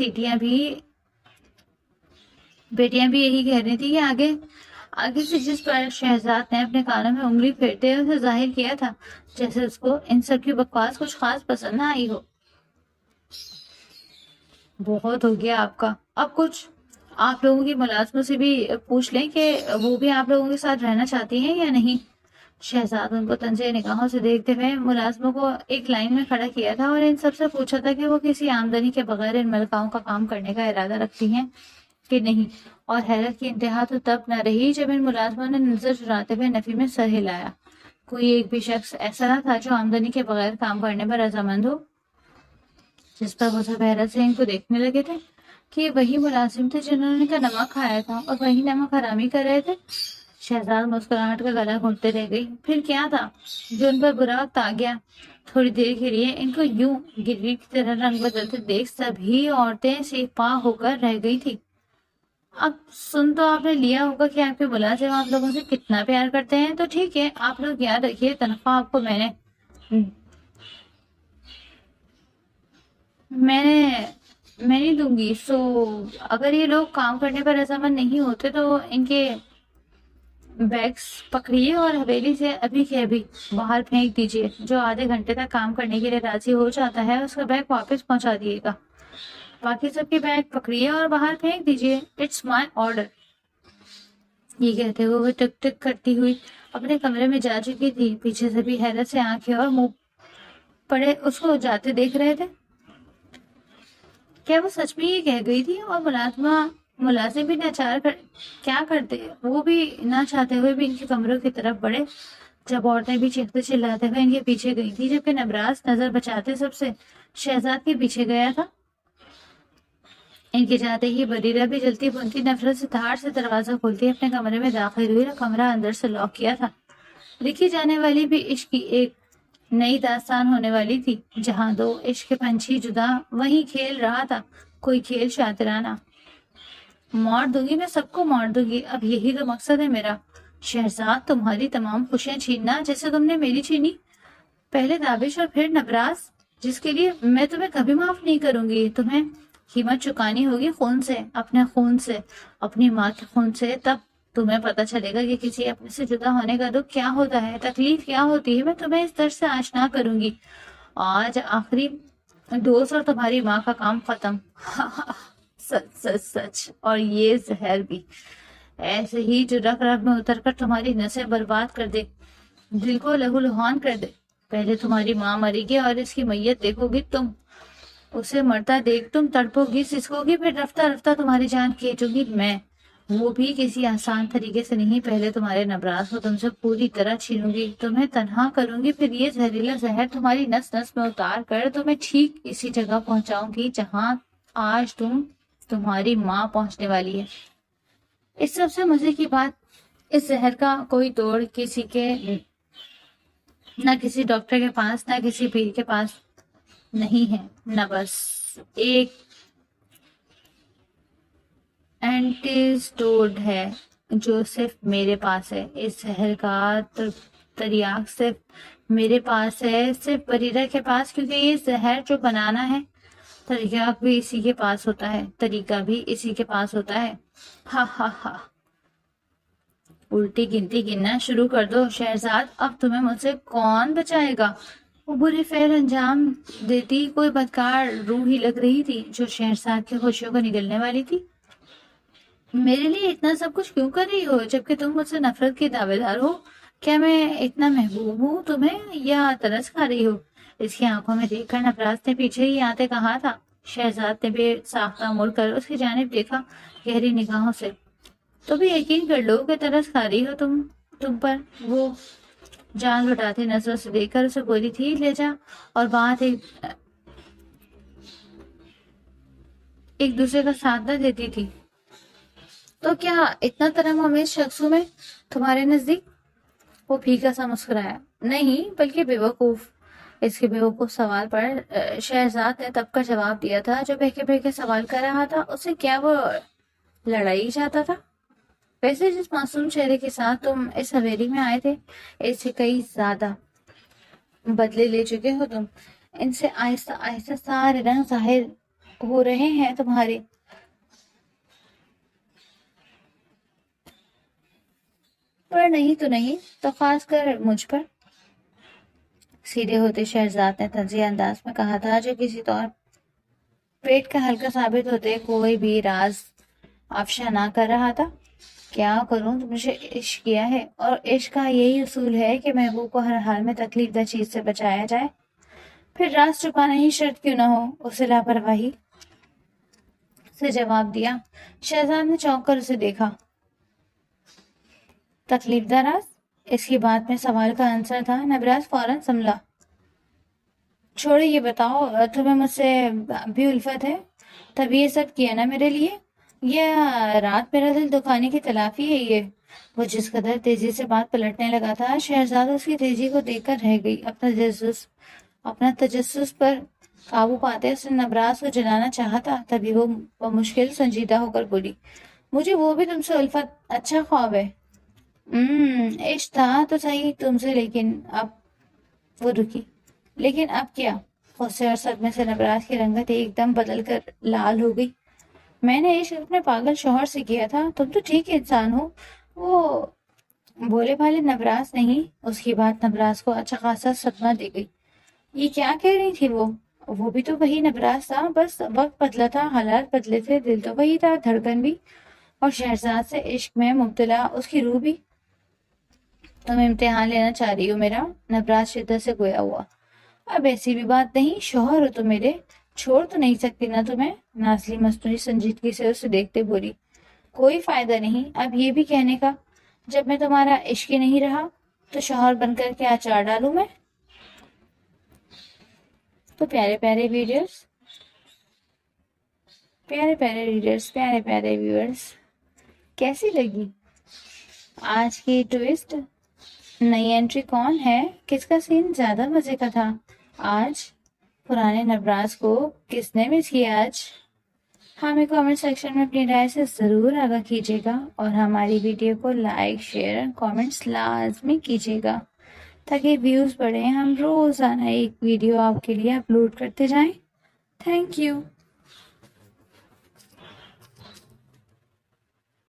بیٹیاں بھی یہی کہہ رہی تھی کہ آگے سے جس پر شہزاد نے اپنے کانوں میں انگلی پھیرتے اسے ظاہر کیا تھا جیسے اس کو ان سب کی بکواس کچھ خاص پسند نہ آئی ہو۔ بہت ہو گیا آپ کا، اب کچھ آپ لوگوں کی ملازموں سے بھی پوچھ لیں کہ وہ بھی آپ لوگوں کے ساتھ رہنا چاہتی ہیں یا نہیں۔ شہزاد ان کو طنزیہ نگاہوں سے دیکھتے ہوئے ملازموں کو ایک لائن میں کھڑا کیا تھا، اور ان سب سے پوچھا تھا کہ وہ کسی آمدنی کے بغیر ان ملکاؤں کا کام کرنے کا ارادہ رکھتی ہیں کہ نہیں، اور حیرت کی انتہا تو تب نہ رہی جب ان ملازموں نے نظر چراتے ہوئے نفی میں سر ہلایا۔ کوئی ایک بھی شخص ایسا نہ تھا جو آمدنی کے بغیر کام کرنے پر رضامند ہو۔ جس پر وہ سب حیرت سے ان کو دیکھنے لگے تھے کہ یہ وہی ملازم تھے جنہوں نے کا نمک کھایا تھا اور وہی نمک حرامی کر رہے تھے۔ شہزاد مسکراہٹ کا گلا گھونٹتے رہ گئی۔ پھر کیا تھا جو ان پر برا وقت آ گیا؟ تھوڑی دیر کے لیے ان کو یوں گروی کی طرح رنگ بدلتے دیکھ سبھی عورتیں سیک پا ہو کر رہ گئی تھی۔ اب سن تو آپ نے لیا ہوگا کہ آپ کے ملازم آپ لوگوں سے کتنا پیار کرتے ہیں، تو ٹھیک ہے، آپ لوگ یاد رکھیے تنخواہ آپ کو میں نہیں دوں گی۔ سو اگر یہ لوگ کام کرنے پر رضامند نہیں ہوتے تو ان کے بیگس پکڑیے اور حویلی سے ابھی کے ابھی باہر پھینک دیجیے۔ جو آدھے گھنٹے تک کام کرنے کے لیے راضی ہو جاتا ہے اس کا بیگ واپس پہنچا دیے گا۔ باقی سب کے بیگ پکڑیے اور باہر پھینک دیجیے۔ It's my order. یہ کہتے ہوئے وہ ٹک ٹک کرتی ہوئی اپنے کمرے میں جا چکی تھی۔ پیچھے سے بھی حیرت سے آنکھیں اور منہ پڑے اس کو جاتے دیکھ رہے تھے۔ کیا وہ سچ میں یہ کہہ گئی تھی؟ اور ملازم بھی کیا کرتے؟ وہ بھی نہ چاہتے ہوئے بھی ان کے کمروں کی طرف بڑھے۔ جب عورتیں بھی چیختے چلاتے ہوئے ان کے پیچھے گئی تھی، جبکہ نبراس نظر بچاتے سب سے شہزاد کے پیچھے گیا تھا۔ ان کے جاتے ہی بریرہ بھی جلتی بنتی نفرت سے دھاڑ سے دروازہ کھولتی اپنے کمرے میں داخل ہوئی اور کمرہ اندر سے لاک کیا تھا۔ لکھی جانے والی بھی عشق کی ایک نئی داستان ہونے والی تھی، جہاں دو عشق کے پنچھی جدا وہیں کھیل رہا تھا، کوئی کھیل شاطرانہ۔ مار دوں گی، میں سب کو مار دوں گی، اب یہی تو مقصد ہے میرا۔ شہزاد، تمہاری تمام خوشیاں چھیننا جیسے تم نے میری چھینی، پہلے تابش اور پھر نبراس، جس کے لیے میں تمہیں کبھی معاف نہیں کروں گی۔ تمہیں قیمت چکانی ہوگی خون سے، اپنے خون سے، اپنی ماں کے خون سے، تب تمہیں پتہ چلے گا کہ کسی اپنے سے جدا ہونے کا دکھ کیا ہوتا ہے، تکلیف کیا ہوتی ہے۔ میں تمہیں اس درد سے آشنا کروں گی۔ آج آخری ڈوز اور تمہاری ماں کا کام ختم۔ سچ سچ سچ، اور یہ زہر بھی ایسے ہی جو رگ رگ میں اتر کر تمہاری نسیں برباد کر دے، دل کو لہو لہان کر دے۔ پہلے تمہاری ماں مرے گی اور اس کی میت دیکھو گی تم، اسے مرتا دیکھ تم تڑپو گی، سسکو گی، پھر رفتہ رفتہ تمہاری جان کھینچوں گی میں، وہ بھی کسی آسان طریقے سے نہیں۔ پہلے تمہارے نبراس کو تم سے پوری طرح چھینوں گی، تمہیں تنہا کروں گی، پھر یہ زہریلا زہر تمہاری نس نس میں اتار کر تمہیں ٹھیک اسی جگہ پہنچاؤں گی جہاں آج تمہاری ماں پہنچنے والی ہے۔ اس سب سے مزے کی بات، اس زہر کا کوئی توڑ نہ کسی ڈاکٹر کے پاس، نہ کسی پیر کے پاس نہیں ہے، نہ بس ایک اینٹیسٹوڈ ہے جو صرف میرے پاس ہے۔ اس زہر کا تریاق صرف میرے پاس ہے، صرف بریرہ کے پاس، کیونکہ یہ زہر جو بنانا ہے تریاق بھی اسی کے پاس ہوتا ہے، طریقہ بھی اسی کے پاس ہوتا ہے۔ ہا ہا ہا، الٹی گنتی گننا شروع کر دو شہزاد، اب تمہیں مجھ سے کون بچائے گا؟ وہ برے فعل انجام دیتی کوئی بدکار روح ہی لگ رہی تھی جو شہزاد کی خوشیوں کو نگلنے والی تھی۔ میرے لیے اتنا سب کچھ کیوں کر رہی ہو جبکہ تم مجھ سے نفرت کی دعوے دار ہو؟ کیا میں اتنا محبوب ہوں تمہیں یا ترس کھا رہی ہو؟ اس کی آنکھوں میں دیکھ کر نبراس نے پیچھے ہی آتے کہا تھا۔ شہزاد نے بے ساختہ مڑ کر اس کی جانب دیکھا گہری نگاہوں سے۔ تو بھی یقین کر لو کہ ترس کھا رہی ہو تم پر۔ وہ جان لٹاتی نظروں سے دیکھ کر اسے بولی تھی، لے جا، اور بات ایک دوسرے کا ساتھ نہ دیتی تھی تو کیا اتنا ترم ہمیش شخصوں میں تمہارے نزدیک؟ وہ پھیکا سا مسکرایا۔ نہیں بلکہ بے وقوف۔ اس کے بے وقوف سوال پر شہزاد نے تب کا جواب دیا تھا جو بہکے بہکے سوال کر رہا تھا۔ اسے کیا وہ لڑائی چاہتا تھا؟ ویسے جس معصوم چہرے کے ساتھ تم اس حویلی میں آئے تھے، اس سے کئی زیادہ بدلے لے چکے ہو تم۔ ان سے آہستہ آہستہ سارے رنگ ظاہر ہو رہے ہیں تمہارے۔ پر نہیں تو نہیں تو خاص کر مجھ پر۔ سیدھے ہوتے شہزاد نے طنزیہ انداز میں کہا تھا جو کسی طور پیٹ کا ہلکا ثابت ہوتے کوئی بھی راز افشا نہ کر رہا تھا۔ کیا کروں، تم نے عشق کیا ہے اور عشق کا یہی اصول ہے کہ محبوب کو ہر حال میں تکلیف دہ چیز سے بچایا جائے، پھر راز چھپانا ہی شرط کیوں نہ ہو، اسے لاپرواہی سے جواب دیا۔ شہزاد نے چونک کر اسے دیکھا۔ تکلیف دہ راز؟ اس کی بات میں سوال کا آنسر تھا۔ نبراس فوراً سنبھلا۔ چھوڑے، یہ بتاؤ تمہیں مجھ سے بھی الفت ہے؟ تبھی یہ سب کیا نا میرے لیے؟ یہ رات میرا دل دکھانے کی تلافی ہے یہ؟ وہ جس قدر تیزی سے بات پلٹنے لگا تھا، شہزاد اس کی تیزی کو دیکھ کر رہ گئی۔ اپنا تجسس پر قابو پاتے اس نے نبراس کو جلانا چاہا تھا، تبھی وہ مشکل سنجیدہ ہو کر بولی، مجھے وہ بھی تم سے الفت اچھا خواب ہے۔ عشق تھا تو صحیح تم سے، لیکن اب… وہ رکی۔ لیکن اب کیا؟ غصے اور صدمے سے نبراس کی رنگت ایک دم بدل کر لال ہو گئی۔ میں نے عشق اپنے پاگل شوہر سے کیا تھا، تم تو ٹھیک انسان ہو۔ وہ بولے بھالے نبراس نہیں، اس کی بات نبراس کو اچھا خاصا صدمہ دے گئی۔ یہ کیا کہہ رہی تھی وہ بھی تو وہی نبراس تھا، بس وقت بدلا تھا، حالات بدلے تھے، دل تو وہی تھا، دھڑکن بھی، اور شہزاد سے عشق میں مبتلا اس کی روح بھی۔ تم امتحان لینا چاہ رہی ہو میرا؟ نبراس شدت سے گویا ہوا۔ اب ایسی بھی بات نہیں، شوہر ہو تو میرے، چھوڑ تو نہیں سکتی نا تمہیں؟ نازلی مصنوعی سنجیدگی سے اسے دیکھتے بولی۔ کوئی فائدہ نہیں اب یہ بھی کہنے کا، جب میں تمہارا عشق ہی نہیں رہا تو شوہر بن کر کیا اچار ڈالوں میں؟ تو پیارے پیارے ویورز، کیسی لگی آج کی ٹویسٹ؟ نئی انٹری کون ہے؟ کس کا سین زیادہ مزے کا تھا آج؟ پرانے نبراس کو کس نے مس کیا آج؟ ہمیں کامنٹ سیکشن میں اپنی رائے سے ضرور آگاہ کیجیے گا، اور ہماری ویڈیو کو لائک، شیئر اور کامنٹس لازمی کیجیے گا تاکہ ویوز بڑھیں۔ ہم روزانہ ایک ویڈیو آپ کے لیے اپلوڈ کرتے جائیں۔ Thank you.